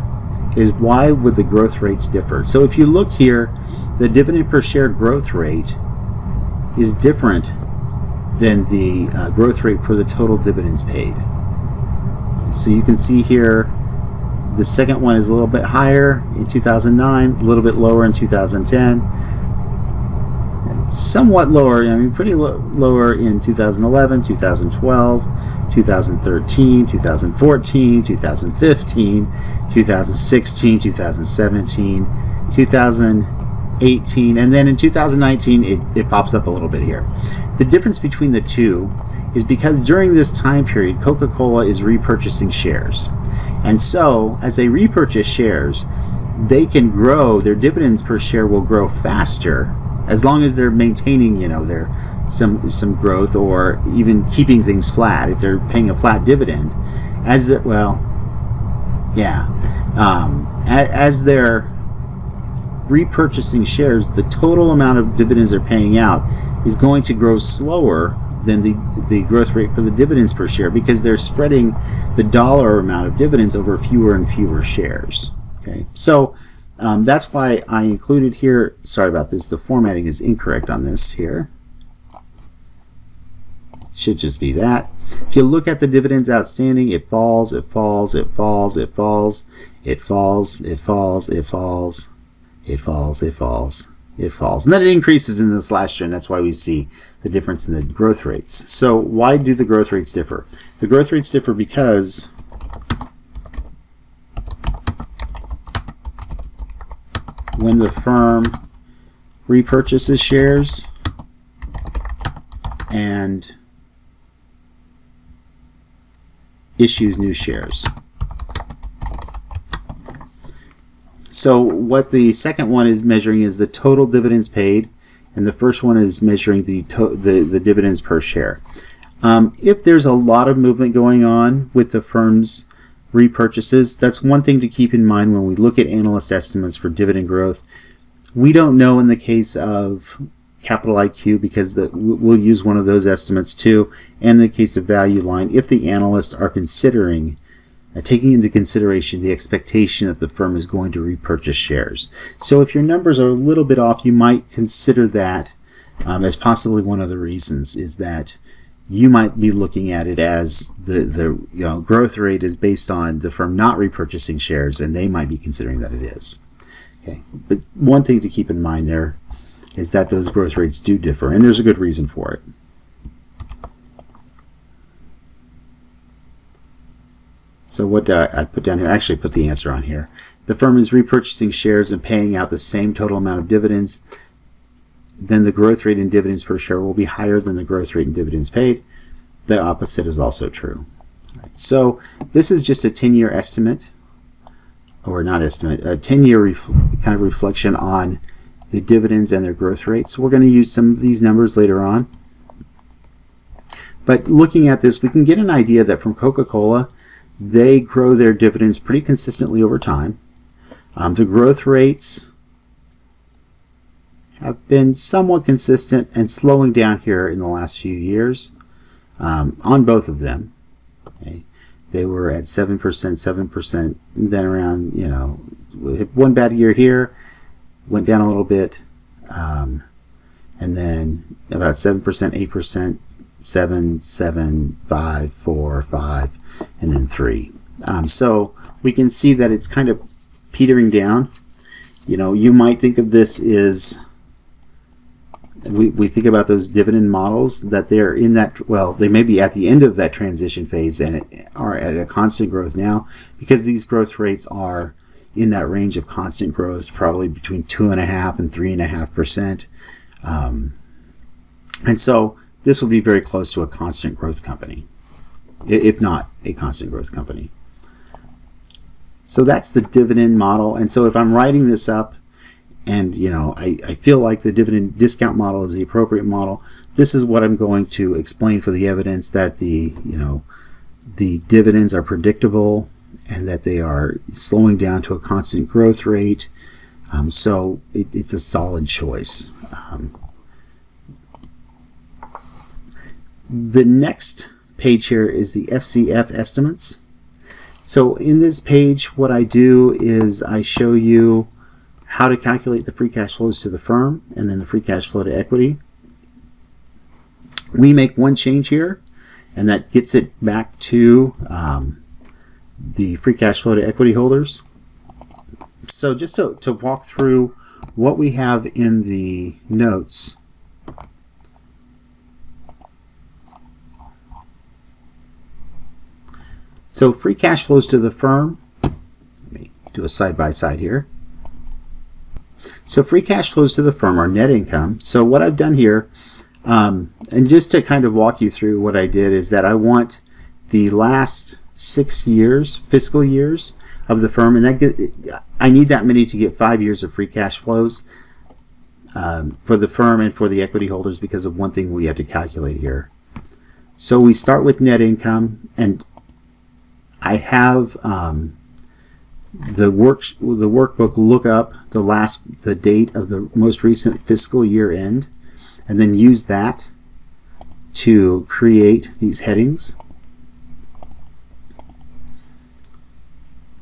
is, why would the growth rates differ? So if you look here, the dividend per share growth rate is different than the growth rate for the total dividends paid. So you can see here, the second one is a little bit higher in 2009, a little bit lower in 2010, and somewhat lower, pretty lower in 2011, 2012, 2013, 2014, 2015, 2016, 2017, 2018, and then in 2019 it pops up a little bit here. The difference between the two is because during this time period, Coca-Cola is repurchasing shares. And so, as they repurchase shares, they can grow, their dividends per share will grow faster, as long as they're maintaining, their some growth, or even keeping things flat, if they're paying a flat dividend. As they're repurchasing shares, the total amount of dividends they're paying out is going to grow slower than the growth rate for the dividends per share, because they're spreading the dollar amount of dividends over fewer and fewer shares. Okay, so that's why I included here. Sorry about this, the formatting is incorrect on this here. Should just be that. If you look at the dividends outstanding, it falls, it falls, it falls, it falls, it falls, it falls, it falls, it falls, it falls, it falls, and then it increases in this last year, and that's why we see the difference in the growth rates. So why do the growth rates differ? The growth rates differ because when the firm repurchases shares and issues new shares. So what the second one is measuring is the total dividends paid, and the first one is measuring the dividends per share. If there's a lot of movement going on with the firm's repurchases, that's one thing to keep in mind when we look at analyst estimates for dividend growth. We don't know in the case of Capital IQ, because we'll use one of those estimates too, and in the case of Value Line, if the analysts are considering taking into consideration the expectation that the firm is going to repurchase shares. So if your numbers are a little bit off, you might consider that as possibly one of the reasons, is that you might be looking at it as the growth rate is based on the firm not repurchasing shares, and they might be considering that it is. Okay, but one thing to keep in mind there is that those growth rates do differ, and there's a good reason for it. So what did I put down here? I actually put the answer on here. The firm is repurchasing shares and paying out the same total amount of dividends, then the growth rate in dividends per share will be higher than the growth rate in dividends paid. The opposite is also true. Right. So this is just a 10-year estimate, or not estimate, a 10-year kind of reflection on the dividends and their growth rates. So we're going to use some of these numbers later on. But looking at this, we can get an idea that from Coca-Cola, they grow their dividends pretty consistently over time. The growth rates have been somewhat consistent and slowing down here in the last few years on both of them. Okay. They were at 7%, and then around, one bad year here, went down a little bit, and then about 7%, 8%, 7, 5, 4, 5, and then 3. So we can see that it's kind of petering down. You might think of this as, we think about those dividend models, that they're in that, well, they may be at the end of that transition phase and are at a constant growth now, because these growth rates are in that range of constant growth, probably between 2.5% and 3.5%. And so this will be very close to a constant growth company, if not a constant growth company. So that's the dividend model. And so if I'm writing this up and I feel like the dividend discount model is the appropriate model, this is what I'm going to explain for the evidence that the dividends are predictable and that they are slowing down to a constant growth rate. So it's a solid choice. The next page here is the FCF Estimates. So in this page, what I do is I show you how to calculate the free cash flows to the firm and then the free cash flow to equity. We make one change here, and that gets it back to the free cash flow to equity holders. So just to walk through what we have in the notes. So free cash flows to the firm, let me do a side-by-side here. So free cash flows to the firm are net income. So what I've done here, and just to kind of walk you through what I did, is that I want the last 6 years, fiscal years of the firm, and I need that many to get 5 years of free cash flows for the firm and for the equity holders because of one thing we have to calculate here. So we start with net income, and I have the workbook look up the date of the most recent fiscal year end, and then use that to create these headings.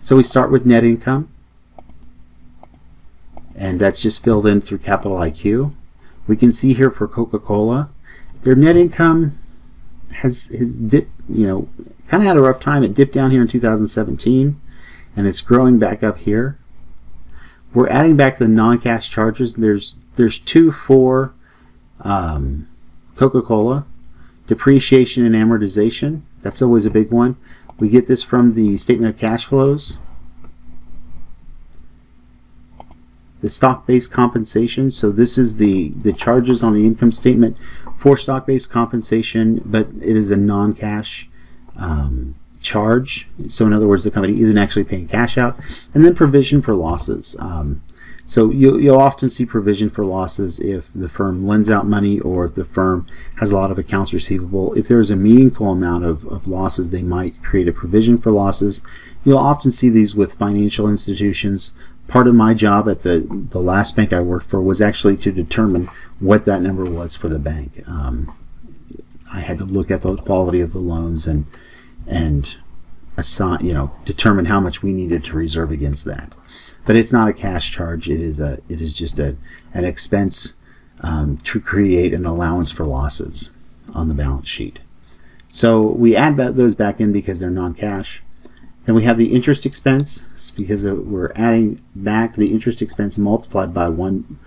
So we start with net income, and that's just filled in through Capital IQ. We can see here for Coca-Cola, their net income has dipped, kind of had a rough time. It dipped down here in 2017, and it's growing back up here. We're adding back the non-cash charges. There's two for Coca-Cola. Depreciation and amortization, that's always a big one. We get this from the statement of cash flows. The stock-based compensation, so this is the charges on the income statement for stock-based compensation, but it is a non-cash charge. So in other words, the company isn't actually paying cash out. And then provision for losses. So you'll often see provision for losses if the firm lends out money or if the firm has a lot of accounts receivable. If there's a meaningful amount of losses, they might create a provision for losses. You'll often see these with financial institutions. Part of my job at the last bank I worked for was actually to determine what that number was for the bank. I had to look at the quality of the loans and assign, determine how much we needed to reserve against that. But it's not a cash charge. It is just an expense to create an allowance for losses on the balance sheet. So we add those back in because they're non-cash. Then we have the interest expense because we're adding back the interest expense multiplied by 1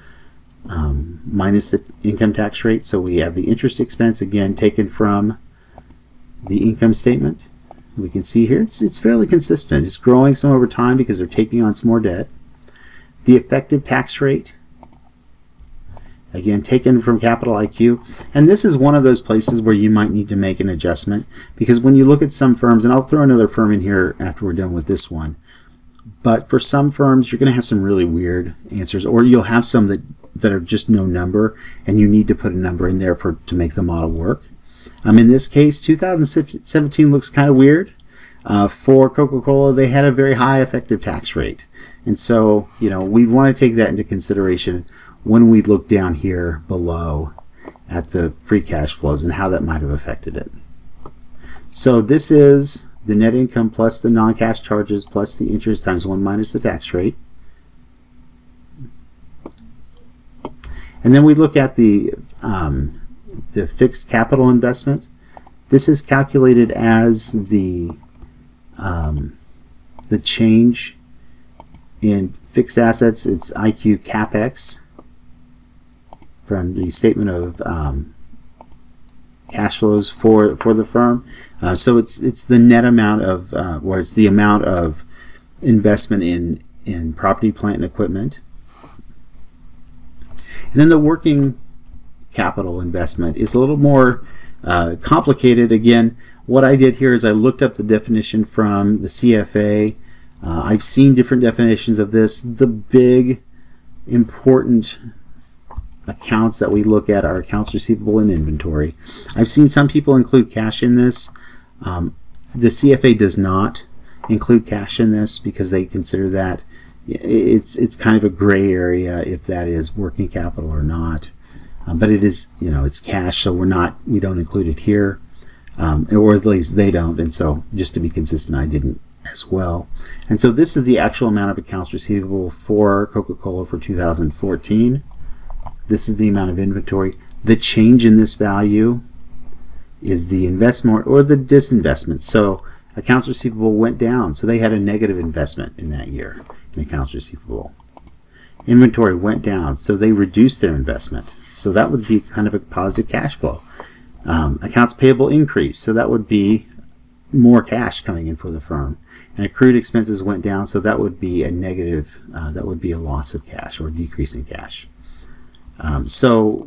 minus the income tax rate. So we have the interest expense again taken from the income statement. We can see here it's fairly consistent. It's growing some over time because they're taking on some more debt. The effective tax rate, again, taken from Capital IQ. And this is one of those places where you might need to make an adjustment, because when you look at some firms, and I'll throw another firm in here after we're done with this one, but for some firms, you're going to have some really weird answers, or you'll have some that are just no number, and you need to put a number in there to make the model work. In this case, 2017 looks kind of weird. For Coca-Cola, they had a very high effective tax rate. And so, we want to take that into consideration when we look down here below at the free cash flows and how that might have affected it. So this is the net income plus the non-cash charges plus the interest times 1 minus the tax rate. And then we look at the fixed capital investment. This is calculated as the change in fixed assets. It's IQ CapEx from the statement of cash flows for the firm. So it's the net amount of, or it's the amount of investment in property, plant, and equipment. And then the working capital investment is a little more complicated. Again, what I did here is I looked up the definition from the CFA. I've seen different definitions of this. The big important accounts that we look at are accounts receivable and inventory. I've seen some people include cash in this. The CFA does not include cash in this because they consider that it's kind of a gray area if that is working capital or not. But it is, it's cash, so we don't include it here, or at least they don't. And so, just to be consistent, I didn't as well. And so, this is the actual amount of accounts receivable for Coca-Cola for 2014. This is the amount of inventory. The change in this value is the investment or the disinvestment. So, accounts receivable went down, so they had a negative investment in that year in accounts receivable. Inventory went down, so they reduced their investment. So that would be kind of a positive cash flow. Accounts payable increased, so that would be more cash coming in for the firm. And accrued expenses went down, so that would be a negative, that would be a loss of cash or a decrease in cash. So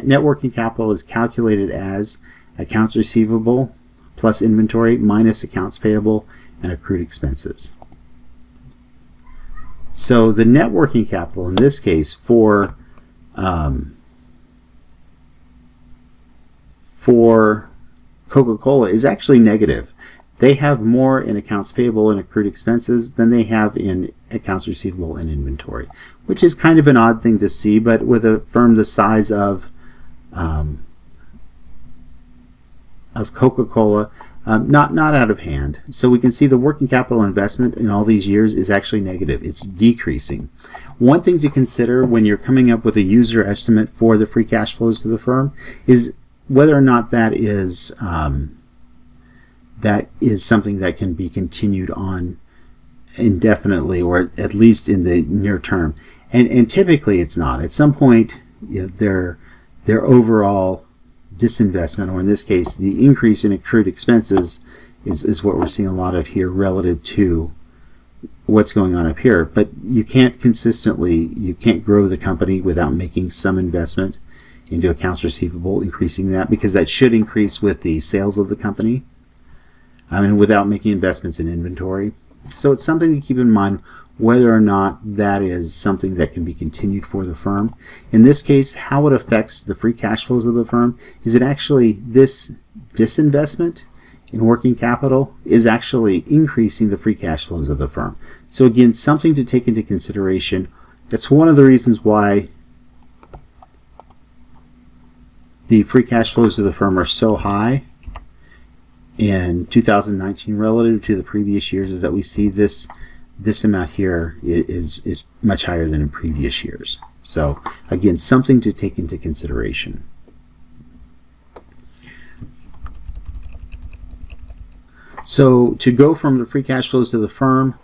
net working capital is calculated as accounts receivable plus inventory minus accounts payable and accrued expenses. So the net working capital in this case for Coca-Cola is actually negative. They have more in accounts payable and accrued expenses than they have in accounts receivable and inventory, which is kind of an odd thing to see, but with a firm the size of Coca-Cola, not out of hand. So we can see the working capital investment in all these years is actually negative. It's decreasing. One thing to consider when you're coming up with a user estimate for the free cash flows to the firm is whether or not that is something that can be continued on indefinitely, or at least in the near term. And typically it's not. At some point, their overall disinvestment, or in this case, the increase in accrued expenses, is what we're seeing a lot of here relative to what's going on up here. But you can't grow the company without making some investment into accounts receivable, increasing that, because that should increase with the sales of the company, and without making investments in inventory. So it's something to keep in mind whether or not that is something that can be continued for the firm. In this case, how it affects the free cash flows of the firm is it actually, this disinvestment in working capital is actually increasing the free cash flows of the firm. So again, something to take into consideration. That's one of the reasons why the free cash flows of the firm are so high in 2019 relative to the previous years, is that we see this amount here is much higher than in previous years. So again, something to take into consideration. So to go from the free cash flows to the firm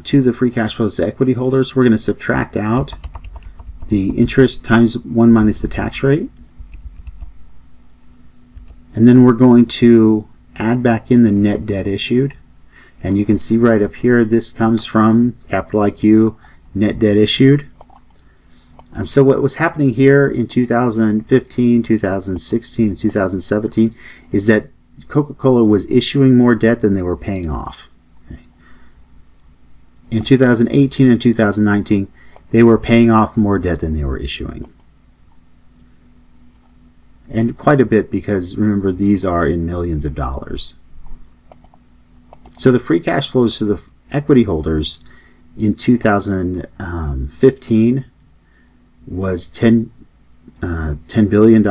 to the free cash flows to equity holders, we're going to subtract out the interest times 1 minus the tax rate. And then we're going to add back in the net debt issued. And you can see right up here, this comes from Capital IQ net debt issued. So what was happening here in 2015, 2016, and 2017 is that Coca-Cola was issuing more debt than they were paying off. Okay. In 2018 and 2019, they were paying off more debt than they were issuing. And quite a bit, because remember, these are in millions of dollars. So the free cash flows to the equity holders in 2015 was $10 billion.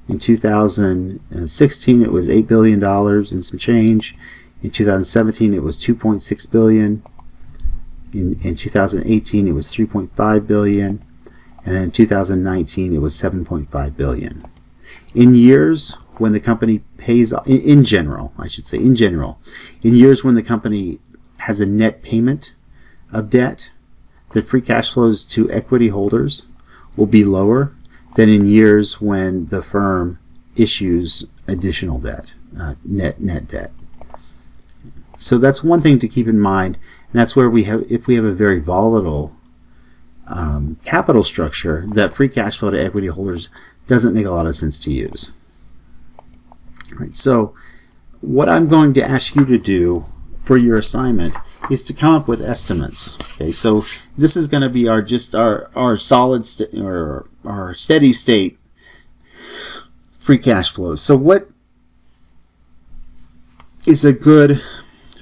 In 2016, it was $8 billion and some change. In 2017, it was $2.6 billion. In 2018, it was $3.5 billion. And then in 2019, it was $7.5 billion. In years when the company pays, in general, in years when the company has a net payment of debt, the free cash flows to equity holders will be lower than in years when the firm issues additional debt, net debt. So that's one thing to keep in mind, and that's where we have, if we have a very volatile capital structure, that free cash flow to equity holders doesn't make a lot of sense to use. All right, so what I'm going to ask you to do for your assignment is to come up with estimates. Okay, so this is going to be our solid or our steady state free cash flows. So what is a good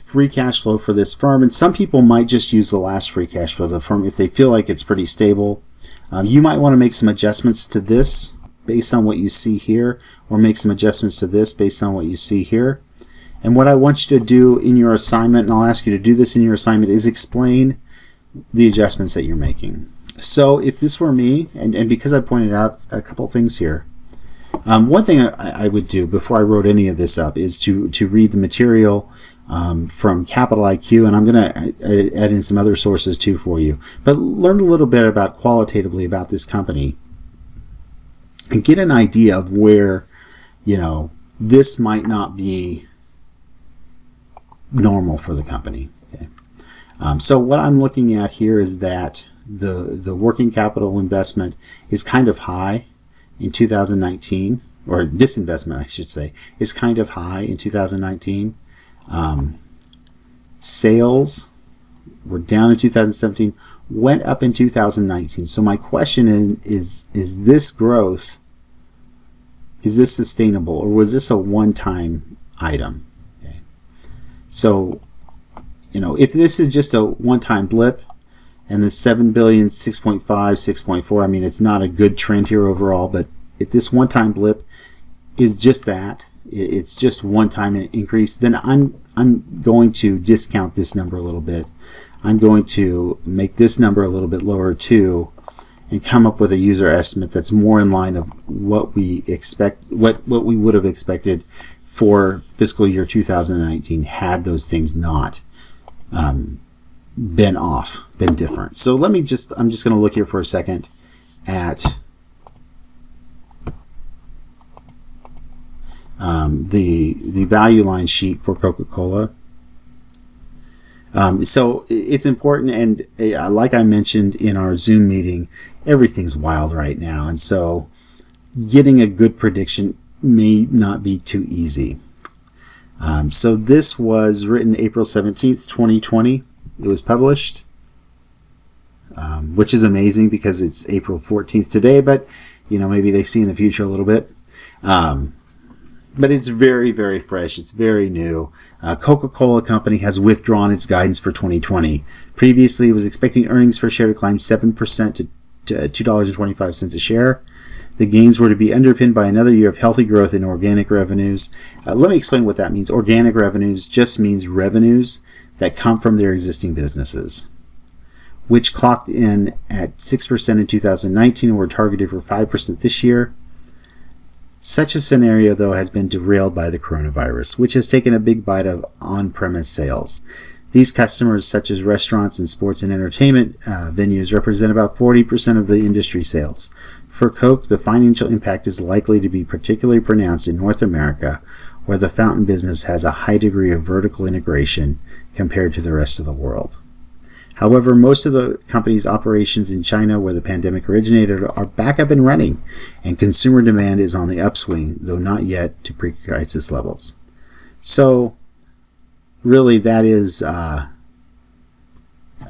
free cash flow for this firm? And some people might just use the last free cash flow of the firm if they feel like it's pretty stable. You might want to make some adjustments to this based on what you see here, or make some adjustments to this based on what you see here. And what I want you to do in your assignment, and I'll ask you to do this in your assignment, is explain the adjustments that you're making. So if this were me, and because I pointed out a couple things here, one thing I would do before I wrote any of this up is to read the material from Capital IQ, and I'm going to add in some other sources too for you. But learn a little bit qualitatively about this company and get an idea of where, this might not be normal for the company. Okay. So what I'm looking at here is that the working capital investment is kind of high in 2019, or disinvestment I should say, is kind of high in 2019. Sales were down in 2017, went up in 2019. So my question is this growth, is this sustainable, or was this a one-time item? Okay. So, if this is just a one-time blip, and the 7 billion, 6.5, 6.4, I mean, it's not a good trend here overall, but if this one-time blip is just that, it's just one-time increase, then I'm going to discount this number a little bit. I'm going to make this number a little bit lower too, and come up with a user estimate that's more in line of what we expect, what we would have expected for fiscal year 2019 had those things not been different. So I'm just going to look here for a second at the value line sheet for Coca-Cola. So it's important, and like I mentioned in our Zoom meeting, everything's wild right now, and so getting a good prediction may not be too easy. So this was written April 17th, 2020. It was published, which is amazing because it's April 14th today, but maybe they see in the future a little bit. But it's very, very fresh. It's very new. Coca-Cola Company has withdrawn its guidance for 2020. Previously, it was expecting earnings per share to climb 7% to $2.25 a share. The gains were to be underpinned by another year of healthy growth in organic revenues. Let me explain what that means. Organic revenues just means revenues that come from their existing businesses, which clocked in at 6% in 2019 and were targeted for 5% this year. Such a scenario, though, has been derailed by the coronavirus, which has taken a big bite of on-premise sales. These customers, such as restaurants and sports and entertainment venues, represent about 40% of the industry sales. For Coke, the financial impact is likely to be particularly pronounced in North America, where the fountain business has a high degree of vertical integration compared to the rest of the world. However, most of the company's operations in China, where the pandemic originated, are back up and running, and consumer demand is on the upswing, though not yet to pre-crisis levels. So, really, that is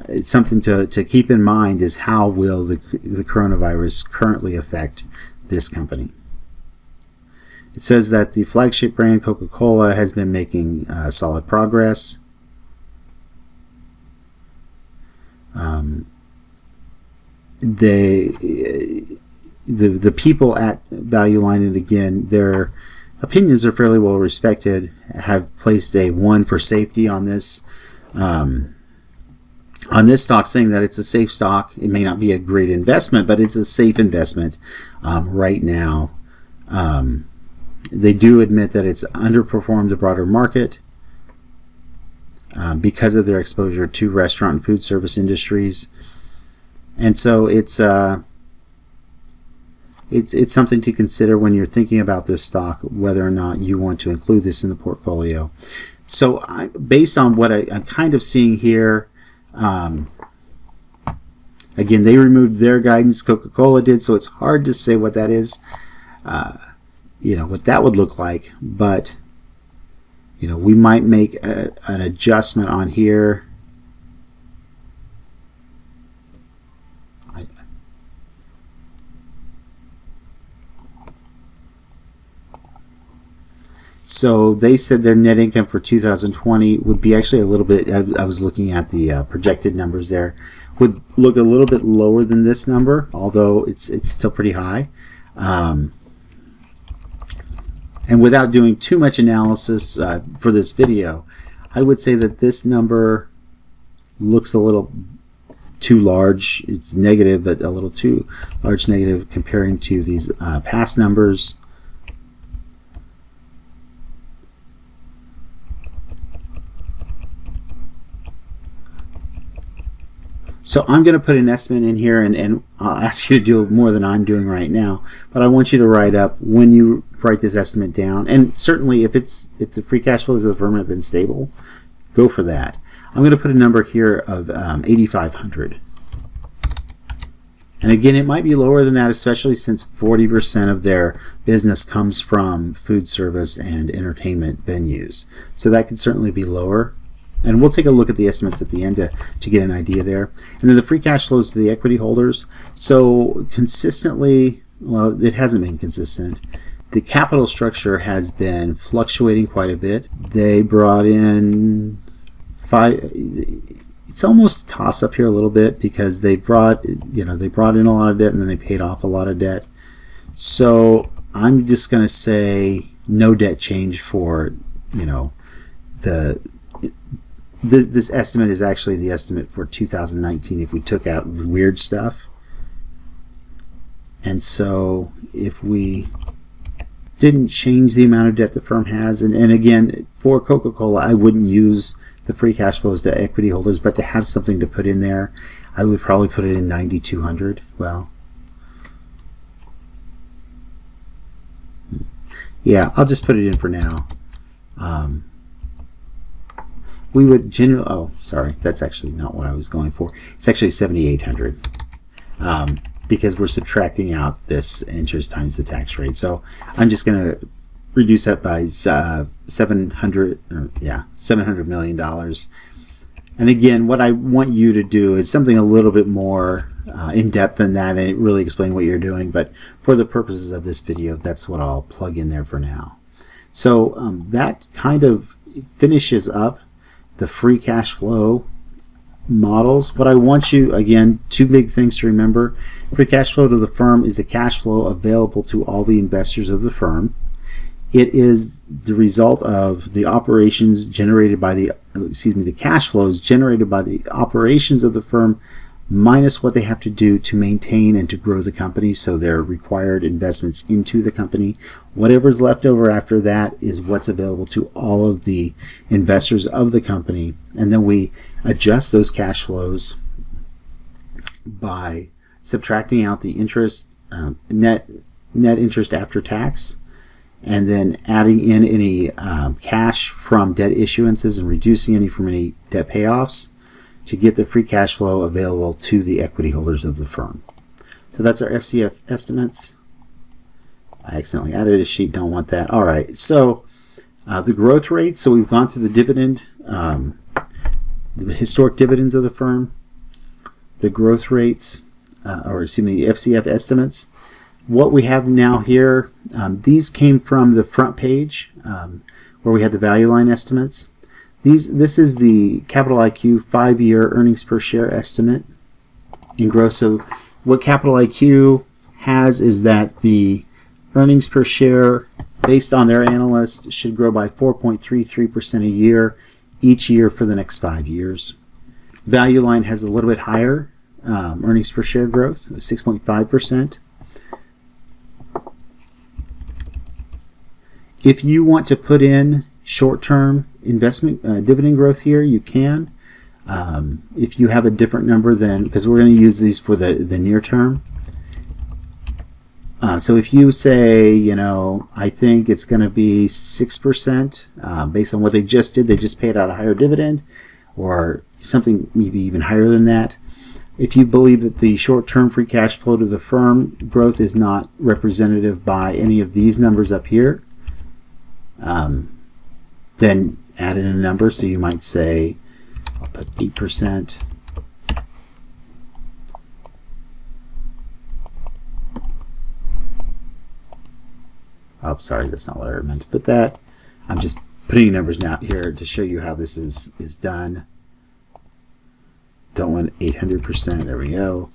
it's something to keep in mind, is how will the coronavirus currently affect this company. It says that the flagship brand Coca-Cola has been making solid progress. The people at Value Line, and again, their opinions are fairly well respected, have placed a 1 for safety on this stock, saying that it's a safe stock. It may not be a great investment, but it's a safe investment right now. They do admit that it's underperformed the broader market because of their exposure to restaurant and food service industries. And so it's something to consider when you're thinking about this stock, whether or not you want to include this in the portfolio. So based on what I'm kind of seeing here, and Again, they removed their guidance. Coca-Cola did, so it's hard to say what that is, what that would look like. But, we might make an adjustment on here. So they said their net income for 2020 would be actually a little bit, I was looking at the projected numbers there, would look a little bit lower than this number, although it's still pretty high. And without doing too much analysis for this video, I would say that this number looks a little too large. It's negative, but a little too large negative comparing to these past numbers. So I'm going to put an estimate in here, and I'll ask you to do more than I'm doing right now. But I want you to write up when you write this estimate down. And certainly if the free cash flows of the firm have been stable, go for that. I'm going to put a number here of 8,500. And again, it might be lower than that, especially since 40% of their business comes from food service and entertainment venues. So that could certainly be lower. And we'll take a look at the estimates at the end to get an idea there. And then the free cash flows to the equity holders. So consistently, well, it hasn't been consistent. The capital structure has been fluctuating quite a bit. They brought in it's almost toss up here a little bit because they brought in a lot of debt and then they paid off a lot of debt. So I'm just going to say no debt change for, this estimate is actually the estimate for 2019 if we took out weird stuff. And so if we didn't change the amount of debt the firm has, and again, for Coca-Cola, I wouldn't use the free cash flows to equity holders, but to have something to put in there, I would probably put it in 9,200. Well, yeah, I'll just put it in for now. We would generally, oh, sorry, that's actually not what I was going for. It's actually 7,800 because we're subtracting out this interest times the tax rate. So I'm just going to reduce that by $700 million. And again, what I want you to do is something a little bit more in depth than that and really explain what you're doing. But for the purposes of this video, that's what I'll plug in there for now. So that kind of finishes up the free cash flow models. What I want you, again, two big things to remember. Free cash flow to the firm is the cash flow available to all the investors of the firm. It is the result of the operations generated by the cash flows generated by the operations of the firm minus what they have to do to maintain and to grow the company, so their required investments into the company. Whatever's left over after that is what's available to all of the investors of the company. And then we adjust those cash flows by subtracting out the interest, net interest after tax, and then adding in any cash from debt issuances and reducing any from any debt payoffs to get the free cash flow available to the equity holders of the firm. So that's our FCF estimates. I accidentally added a sheet, don't want that. All right, so the growth rates. So we've gone through the dividend, the historic dividends of the firm, the growth rates, the FCF estimates. What we have now here, these came from the front page where we had the value line estimates. This is the Capital IQ 5-year earnings per share estimate in growth. So what Capital IQ has is that the earnings per share, based on their analysts, should grow by 4.33% a year each year for the next 5 years. Value line has a little bit higher earnings per share growth, 6.5%. If you want to put in short-term investment dividend growth here, you can. If you have a different number than, because we're going to use these for the near term. So if you say, I think it's going to be 6% based on what they just did, they just paid out a higher dividend, or something maybe even higher than that, If you believe that the short-term free cash flow to the firm growth is not representative by any of these numbers up here, then add in a number. So you might say, I'll put 8%. Oh, sorry, that's not what I meant to put that. I'm just putting numbers now here to show you how this is done. Don't want 800%. There we go.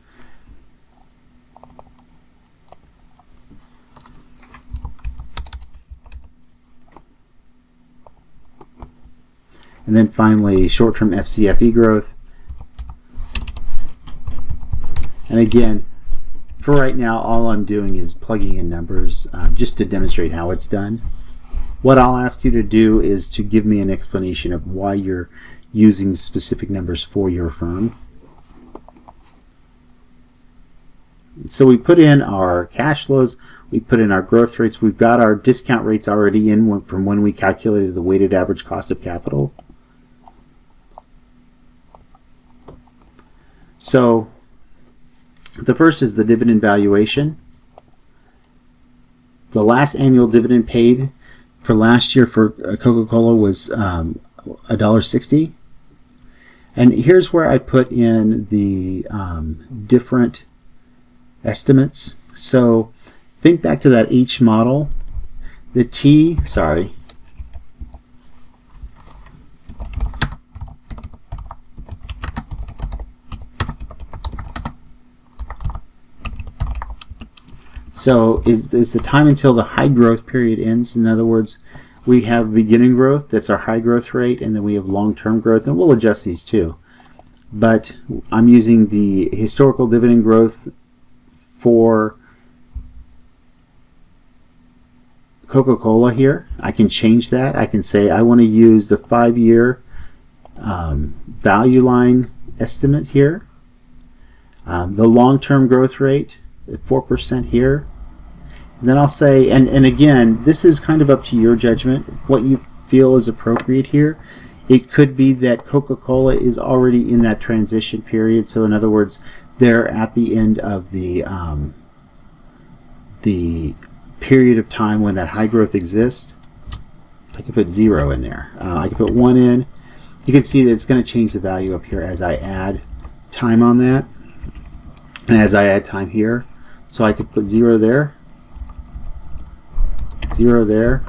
And then finally, short-term FCFE growth. And again, for right now, all I'm doing is plugging in numbers just to demonstrate how it's done. What I'll ask you to do is to give me an explanation of why you're using specific numbers for your firm. So we put in our cash flows, we put in our growth rates, we've got our discount rates already in from when we calculated the weighted average cost of capital. So the first is the dividend valuation. The last annual dividend paid for last year for Coca-Cola was $1.60. And here's where I put in the different estimates. So think back to that H model. The T, sorry. So is the time until the high growth period ends. In other words, we have beginning growth, that's our high growth rate, and then we have long-term growth, and we'll adjust these too. But I'm using the historical dividend growth for Coca-Cola here. I can change that. I can say I want to use the 5-year value line estimate here. The long-term growth rate at 4% here. And then I'll say, and again, this is kind of up to your judgment, what you feel is appropriate here. It could be that Coca-Cola is already in that transition period. So in other words, they're at the end of the period of time when that high growth exists. I could put 0 in there. I could put 1 in. You can see that it's going to change the value up here as I add time on that. And as I add time here. So I could put 0 there, 0 there,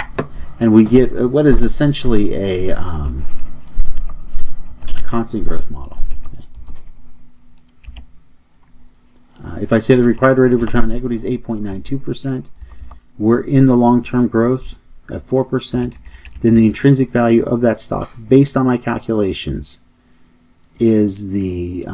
and we get what is essentially a constant growth model. If I say the required rate of return on equity is 8.92%, we're in the long-term growth at 4%, then the intrinsic value of that stock, based on my calculations, is the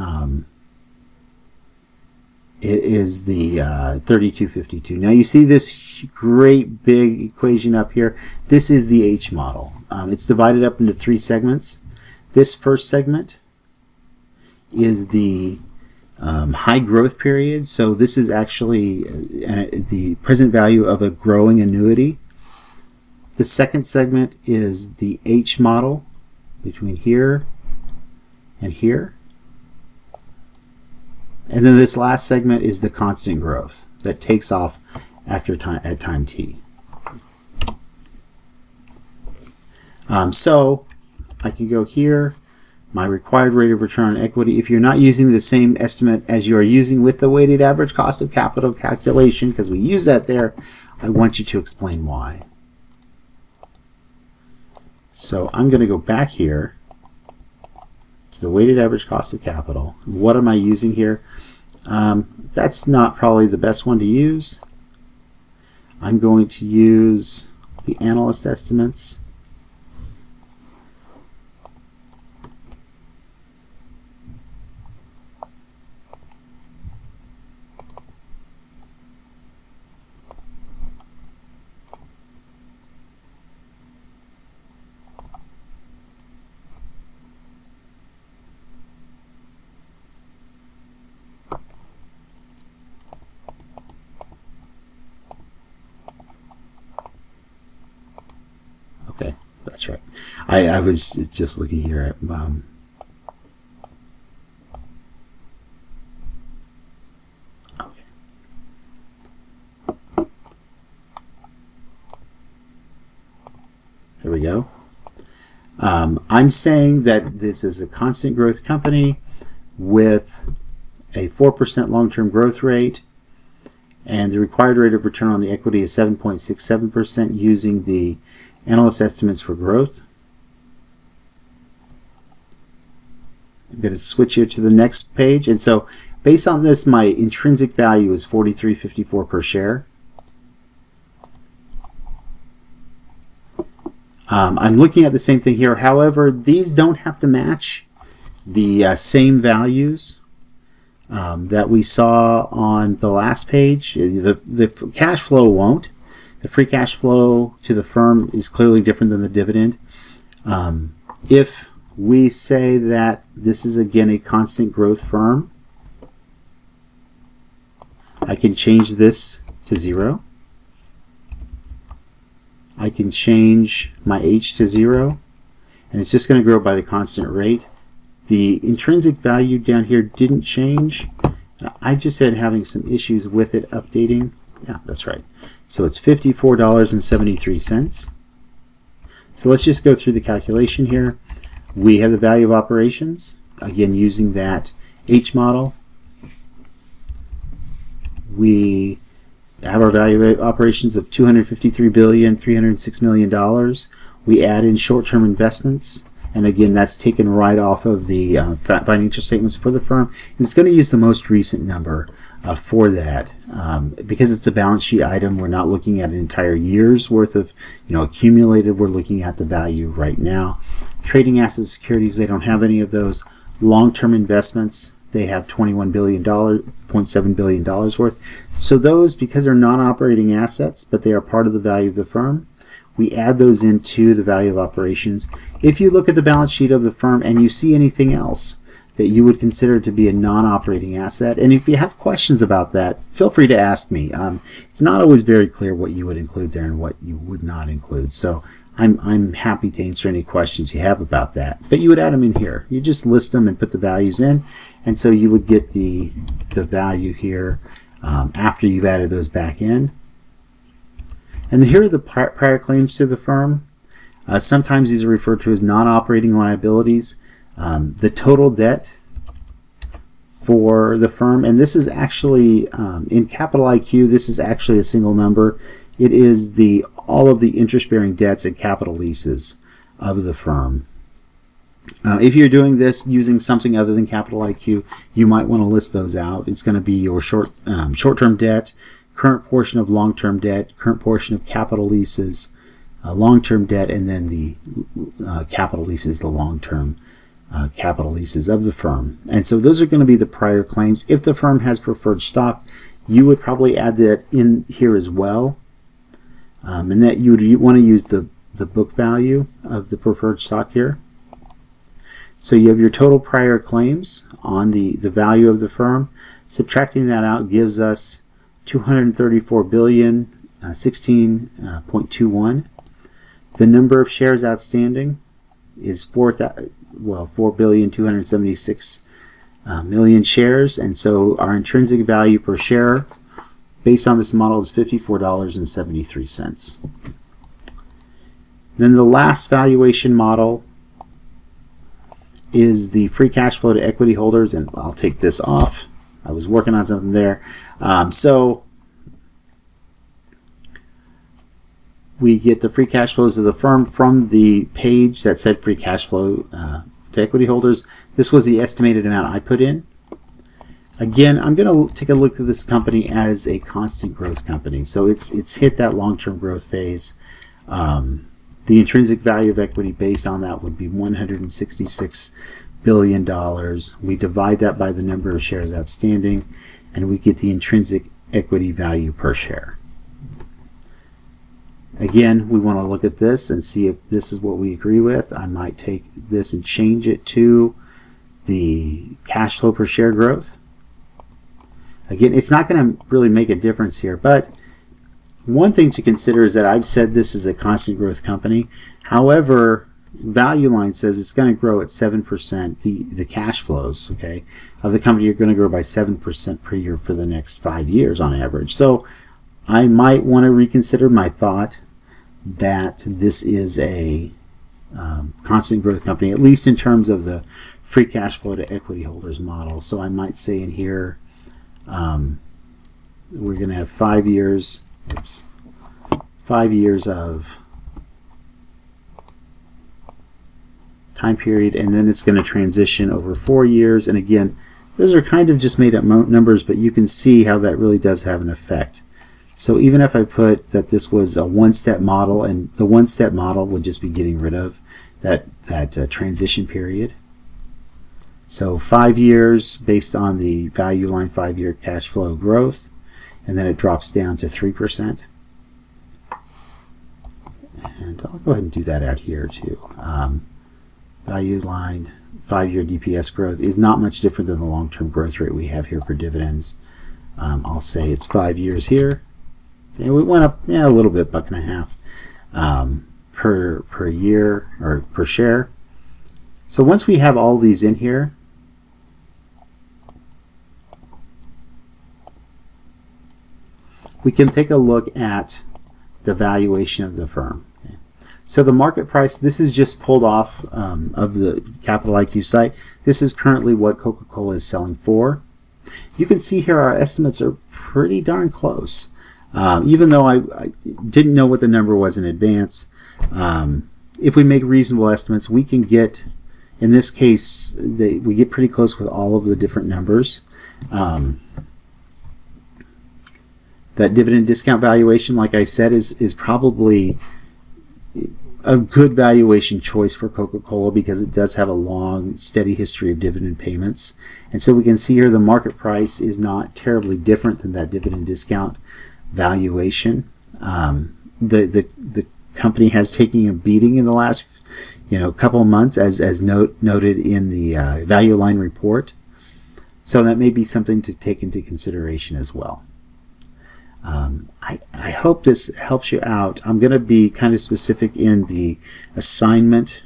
3252. Now you see this great big equation up here. This is the H model. It's divided up into 3 segments. This first segment is the high growth period. So this is actually the present value of a growing annuity. The second segment is the H model between here and here. And then this last segment is the constant growth that takes off after time at time t. So I can go here, my required rate of return on equity. If you're not using the same estimate as you are using with the weighted average cost of capital calculation, because we use that there, I want you to explain why. So I'm going to go back here to the weighted average cost of capital. What am I using here? That's not probably the best one to use. I'm going to use the analyst estimates. Okay, that's right. I was just looking here at we go. I'm saying that this is a constant growth company with a 4% long-term growth rate, and the required rate of return on the equity is 7.67% using the analyst estimates for growth. I'm going to switch here to the next page, and so based on this, my intrinsic value is $43.54 per share. I'm looking at the same thing here. However, these don't have to match the same values that we saw on the last page. The cash flow won't. The free cash flow to the firm is clearly different than the dividend. If we say that this is again a constant growth firm, I can change this to 0. I can change my H to 0, and it's just going to grow by the constant rate. The intrinsic value down here didn't change. I just had having some issues with it updating. Yeah, that's right. So it's $54.73. So let's just go through the calculation here. We have the value of operations, again using that H model. We have our value of operations of $253,306,000,000. We add in short-term investments, and again that's taken right off of the financial statements for the firm, and it's going to use the most recent number for that. Because it's a balance sheet item, we're not looking at an entire year's worth of accumulated. We're looking at the value right now. Trading assets, securities, they don't have any of those. Long-term investments, they have $21.7 billion worth. So those, because they're non-operating assets, but they are part of the value of the firm, we add those into the value of operations. If you look at the balance sheet of the firm and you see anything else that you would consider to be a non-operating asset, and if you have questions about that, feel free to ask me. It's not always very clear what you would include there and what you would not include. So I'm happy to answer any questions you have about that. But you would add them in here. You just list them and put the values in, and so you would get the value here after you've added those back in. And here are the prior claims to the firm. Sometimes these are referred to as non-operating liabilities. The total debt for the firm, and this is actually in capital IQ, this is actually a single number. It is all of the interest-bearing debts and capital leases of the firm. If you're doing this using something other than capital IQ, you might want to list those out. It's going to be your short-term debt, current portion of long-term debt, current portion of capital leases, long-term debt, and then the capital leases, the long-term capital leases of the firm. And so those are going to be the prior claims. If the firm has preferred stock, you would probably add that in here as well. And that you would want to use the book value of the preferred stock here. So you have your total prior claims on the value of the firm. Subtracting that out gives us $234,016.21. The number of shares outstanding is 4,276,000,000 shares, and so our intrinsic value per share based on this model is $54.73. Then the last valuation model is the free cash flow to equity holders, and I'll take this off. I was working on something there. So we get the free cash flows of the firm from the page that said free cash flow to equity holders. This was the estimated amount I put in. Again, I'm going to take a look at this company as a constant growth company. So it's hit that long-term growth phase. The intrinsic value of equity based on that would be $166 billion. We divide that by the number of shares outstanding, and we get the intrinsic equity value per share. Again, we want to look at this and see if this is what we agree with. I might take this and change it to the cash flow per share growth. Again, it's not going to really make a difference here, but one thing to consider is that I've said this is a constant growth company. However, Value Line says it's going to grow at 7%. The cash flows, okay, of the company are going to grow by 7% per year for the next 5 years on average. So I might want to reconsider my thought that this is a constant growth company, at least in terms of the free cash flow to equity holders model. So I might say in here, we're going to have 5 years, 5 years of time period, and then it's going to transition over 4 years. And again, those are kind of just made up numbers, but you can see how that really does have an effect. So even if I put that this was a one-step model, and the one-step model would just be getting rid of that transition period. So 5 years based on the value line, 5-year cash flow growth, and then it drops down to 3%. And I'll go ahead and do that out here too. Value line, 5-year DPS growth is not much different than the long-term growth rate we have here for dividends. I'll say it's 5 years here. And we went up a little bit, $1.50 per year or per share. So once we have all these in here, we can take a look at the valuation of the firm. Okay. So the market price, this is just pulled off of the Capital IQ site. This is currently what Coca-Cola is selling for. You can see here our estimates are pretty darn close. Even though I didn't know what the number was in advance, if we make reasonable estimates, we can get, in this case, we get pretty close with all of the different numbers. That dividend discount valuation, like I said, is probably a good valuation choice for Coca-Cola because it does have a long, steady history of dividend payments. And so we can see here the market price is not terribly different than that dividend discount valuation. The company has taken a beating in the last couple of months, as noted in the value line report. So that may be something to take into consideration as well. I hope this helps you out. I'm going to be kind of specific in the assignment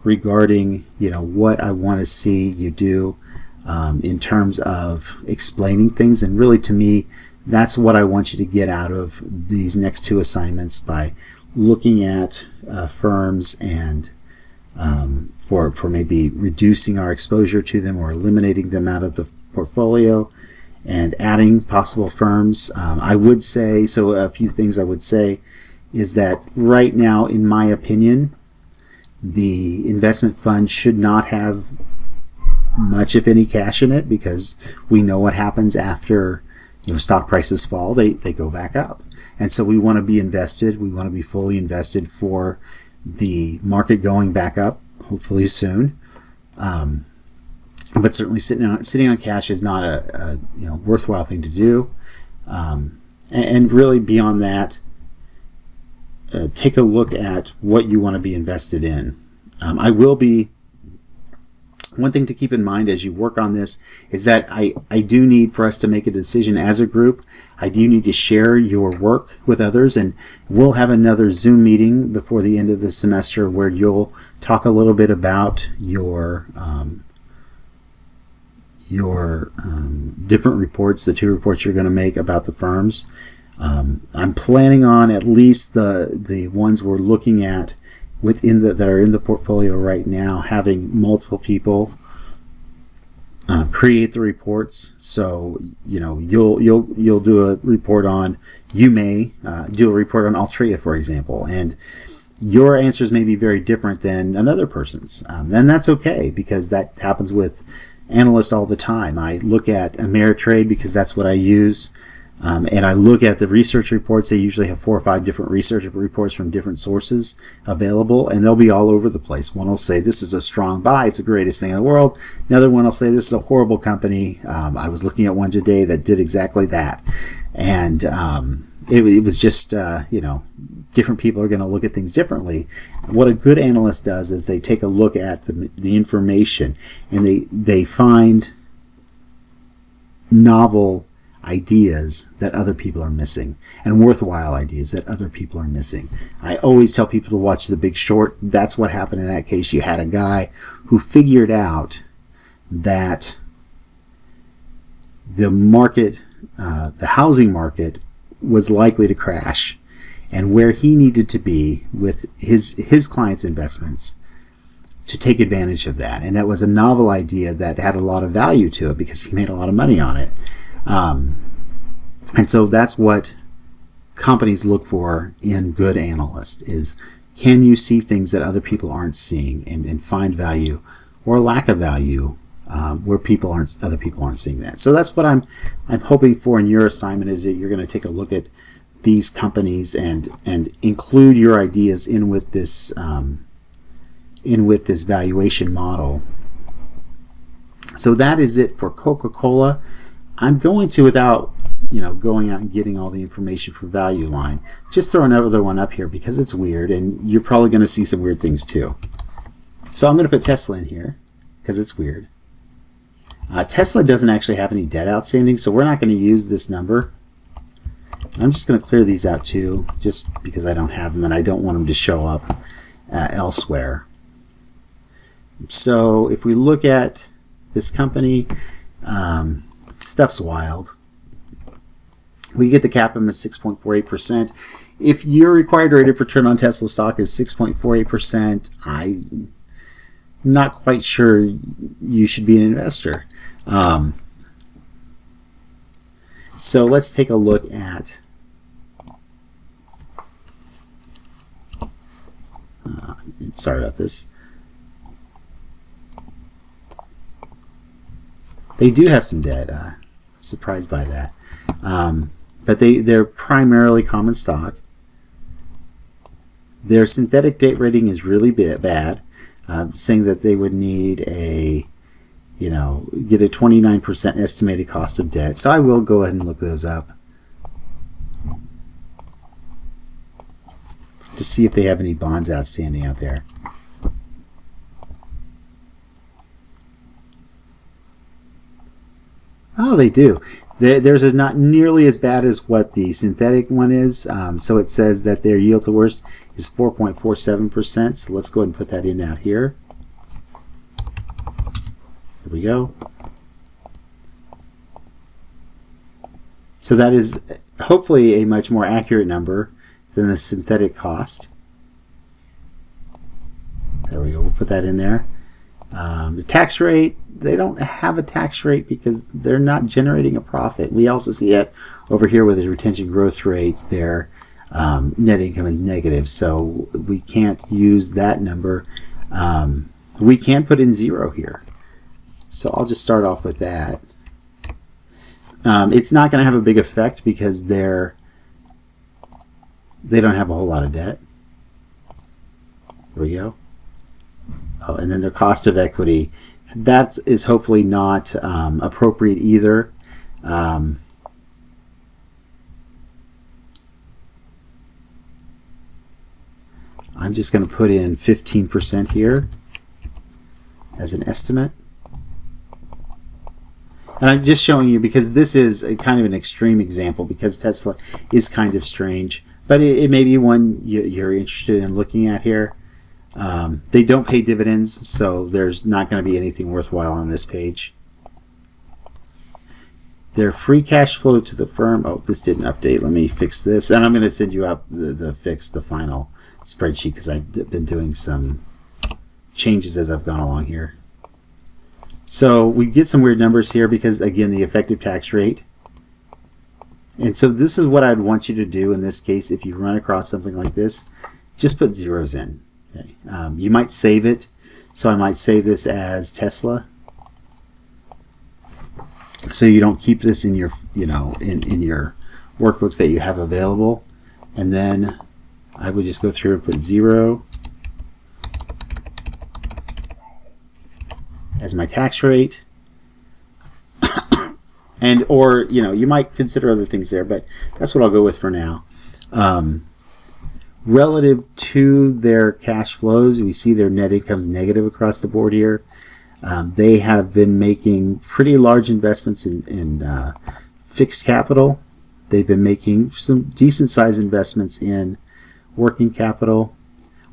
regarding what I want to see you do in terms of explaining things, and really to me that's what I want you to get out of these next two assignments by looking at firms and for maybe reducing our exposure to them or eliminating them out of the portfolio and adding possible firms. I would say, so a few things I would say is that right now, in my opinion, the investment fund should not have much, if any, cash in it, because we know what happens after stock prices fall. They go back up. And so we want to be invested. We want to be fully invested for the market going back up, hopefully soon. But certainly sitting on cash is not a worthwhile thing to do. And really beyond that, take a look at what you want to be invested in. One thing to keep in mind as you work on this is that I do need for us to make a decision as a group. I do need to share your work with others, and we'll have another Zoom meeting before the end of the semester where you'll talk a little bit about your different reports, the 2 reports you're going to make about the firms. I'm planning on at least the ones we're looking at that are in the portfolio right now, having multiple people create the reports. So you'll do a report on, you may do a report on Altria, for example, and your answers may be very different than another person's. And that's okay, because that happens with analysts all the time. I look at Ameritrade because that's what I use. And I look at the research reports. They usually have 4 or 5 different research reports from different sources available, and they'll be all over the place. One will say this is a strong buy, it's the greatest thing in the world. Another one will say this is a horrible company. I was looking at one today that did exactly that. And it was just, different people are going to look at things differently. What a good analyst does is they take a look at the information, and they find novel ideas that other people are missing, and worthwhile ideas that other people are missing. I always tell people to watch The Big Short. That's what happened in that case. You had a guy who figured out that the market, the housing market, was likely to crash, and where he needed to be with his clients' investments to take advantage of that. And that was a novel idea that had a lot of value to it because he made a lot of money on it. And so that's what companies look for in good analysts is, can you see things that other people aren't seeing and find value or lack of value where other people aren't seeing that. So that's what I'm hoping for in your assignment, is that you're going to take a look at these companies and include your ideas in with this valuation model. So that is it for Coca-Cola. I'm going to, without going out and getting all the information for Value Line, just throw another one up here because it's weird, and you're probably going to see some weird things too. So I'm going to put Tesla in here because it's weird. Tesla doesn't actually have any debt outstanding, so we're not going to use this number. I'm just going to clear these out too, just because I don't have them and I don't want them to show up elsewhere. So if we look at this company, stuff's wild. We get the cap them at 6.48%. If your required rate of return on Tesla stock is 6.48%, I'm not quite sure you should be an investor. So let's take a look at sorry about this. They do have some debt. Surprised by that. But they're primarily common stock. Their synthetic debt rating is really bad, saying that they would need get a 29% estimated cost of debt. So I will go ahead and look those up to see if they have any bonds outstanding out there. Oh, they do. Theirs is not nearly as bad as what the synthetic one is. So it says that their yield to worst is 4.47%. So let's go ahead and put that in out here. There we go. So that is hopefully a much more accurate number than the synthetic cost. There we go. We'll put that in there. The tax rate, they don't have a tax rate because they're not generating a profit. We also see it over here with the retention growth rate. Their net income is negative, so we can't use that number. We can put in 0 here. So I'll just start off with that. It's not going to have a big effect because they don't have a whole lot of debt. There we go. Oh, and then their cost of equity, that is hopefully not appropriate either. I'm just going to put in 15% here as an estimate. And I'm just showing you because this is a kind of an extreme example because Tesla is kind of strange. But it may be one you're interested in looking at here. They don't pay dividends, so there's not going to be anything worthwhile on this page. Their free cash flow to the firm. Oh, this didn't update. Let me fix this. And I'm going to send you out the final spreadsheet because I've been doing some changes as I've gone along here. So we get some weird numbers here because, again, the effective tax rate. And so this is what I'd want you to do in this case. If you run across something like this, just put zeros in. Okay. You might save it. So I might save this as Tesla. So you don't keep this in your, in your workbook that you have available. And then I would just go through and put 0 as my tax rate. And or you might consider other things there, but that's what I'll go with for now. Relative to their cash flows, we see their net income is negative across the board here. They have been making pretty large investments in fixed capital. They've been making some decent sized investments in working capital.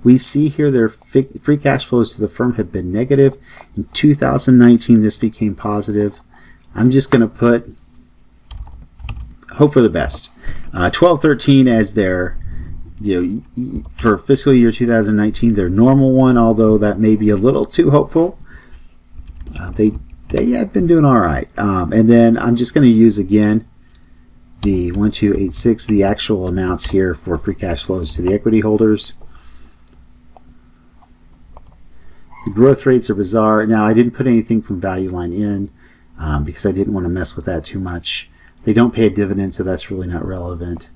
We see here their free cash flows to the firm have been negative. In 2019, this became positive. I'm just going to hope for the best. 1213 as their for fiscal year 2019, their normal one, although that may be a little too hopeful, they have been doing all right. And then I'm just going to use again the 1286, the actual amounts here for free cash flows to the equity holders. The growth rates are bizarre. Now, I didn't put anything from Value Line in because I didn't want to mess with that too much. They don't pay a dividend, so that's really not relevant.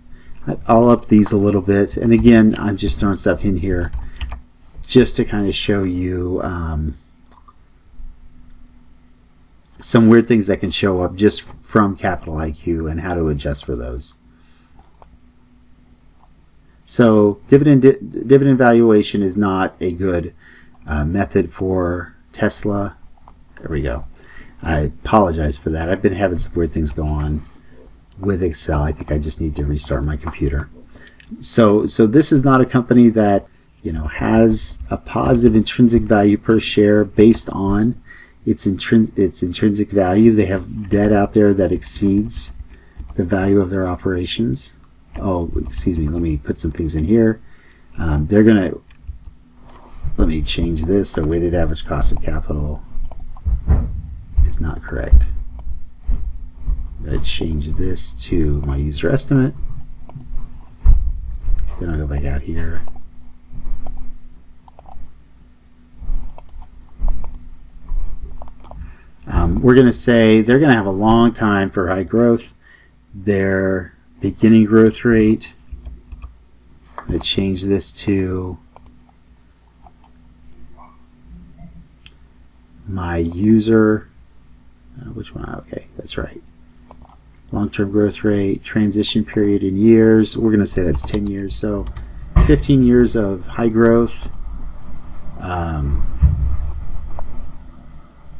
I'll up these a little bit. And again, I'm just throwing stuff in here just to kind of show you some weird things that can show up just from Capital IQ and how to adjust for those. So dividend valuation is not a good method for Tesla. There we go. I apologize for that. I've been having some weird things go on with Excel. I think I just need to restart my computer. So this is not a company that has a positive intrinsic value per share based on its intrinsic value. They have debt out there that exceeds the value of their operations. Oh, excuse me. Let me put some things in here. Let me change this. The weighted average cost of capital is not correct. I'm going to change this to my user estimate. Then I'll go back out here. We're going to say they're going to have a long time for high growth. Their beginning growth rate, I'm going to change this to my user. Which one? Okay, that's right. Long-term growth rate, transition period in years. We're going to say that's 10 years. So 15 years of high growth.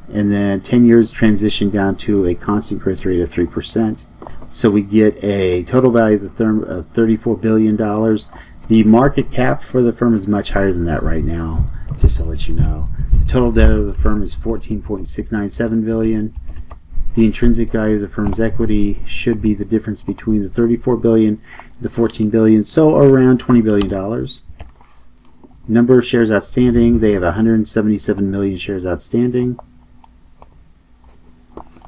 And then 10 years transition down to a constant growth rate of 3%. So we get a total value of the firm of $34 billion. The market cap for the firm is much higher than that right now, just to let you know. The total debt of the firm is $14.697 billion. The intrinsic value of the firm's equity should be the difference between the $34 billion and the $14 billion, so around $20 billion. Number of shares outstanding, they have 177 million shares outstanding.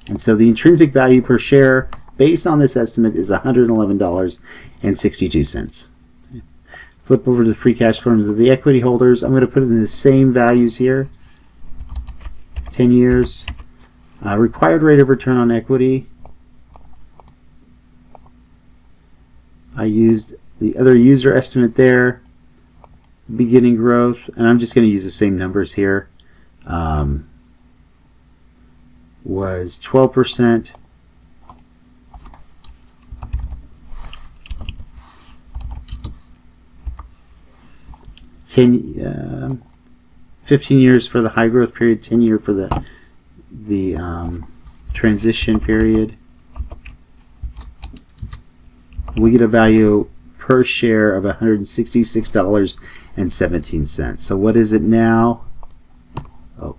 And so the intrinsic value per share, based on this estimate, is $111.62. Flip over to the free cash flows of the equity holders. I'm going to put in the same values here. 10 years. Required rate of return on equity. I used the other user estimate there. Beginning growth. And I'm just going to use the same numbers here. Was 12%. 15 years for the high growth period, 10 year for the transition period. We get a value per share of $166.17. So what is it now? Oh.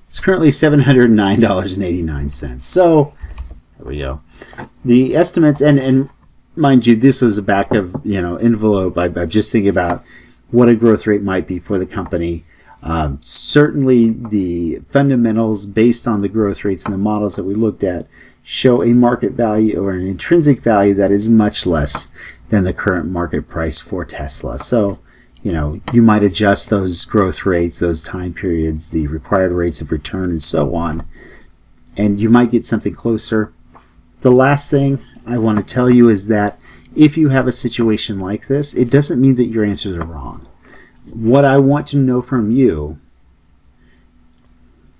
It's currently $709.89. So there we go. The estimates, and mind you, this is a back of envelope. I'm just thinking about what a growth rate might be for the company. Certainly, the fundamentals based on the growth rates and the models that we looked at show a market value or an intrinsic value that is much less than the current market price for Tesla. So, you might adjust those growth rates, those time periods, the required rates of return, and so on, and you might get something closer. The last thing I want to tell you is that if you have a situation like this, it doesn't mean that your answers are wrong. What I want to know from you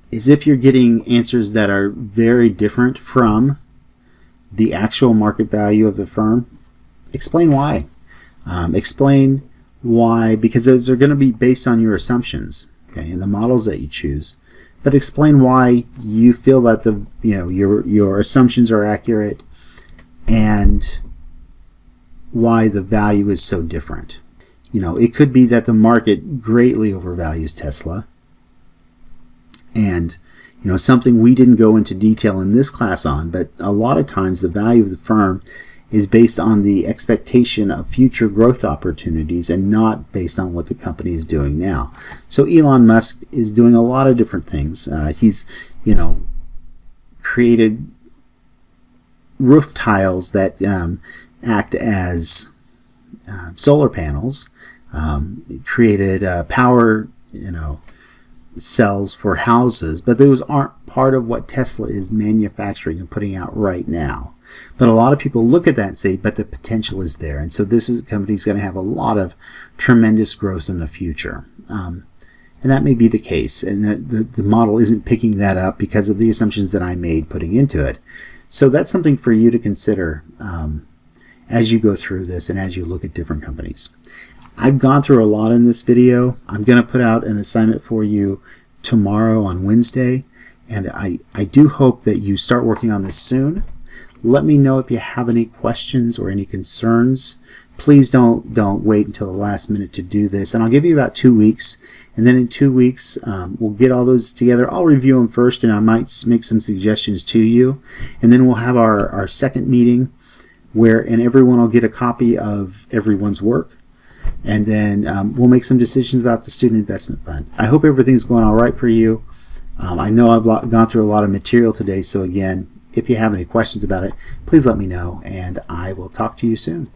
is if you're getting answers that are very different from the actual market value of the firm, explain why. Explain why, because those are going to be based on your assumptions, okay, and the models that you choose. But explain why you feel that your assumptions are accurate and why the value is so different. It could be that the market greatly overvalues Tesla, And something we didn't go into detail in this class on, but a lot of times the value of the firm is based on the expectation of future growth opportunities and not based on what the company is doing now. So Elon Musk is doing a lot of different things. He's, created roof tiles that act as solar panels, created power, cells for houses, but those aren't part of what Tesla is manufacturing and putting out right now. But a lot of people look at that and say, but the potential is there. And so this company is going to have a lot of tremendous growth in the future. And that may be the case. And the model isn't picking that up because of the assumptions that I made putting into it. So that's something for you to consider as you go through this and as you look at different companies. I've gone through a lot in this video. I'm going to put out an assignment for you tomorrow on Wednesday. And I do hope that you start working on this soon. Let me know if you have any questions or any concerns. Please don't wait until the last minute to do this. And I'll give you about 2 weeks. And then in 2 weeks, we'll get all those together. I'll review them first, and I might make some suggestions to you. And then we'll have our second meeting and everyone will get a copy of everyone's work. And then we'll make some decisions about the student investment fund. I hope everything's going all right for you. I know I've gone through a lot of material today. So again, if you have any questions about it, please let me know, and I will talk to you soon.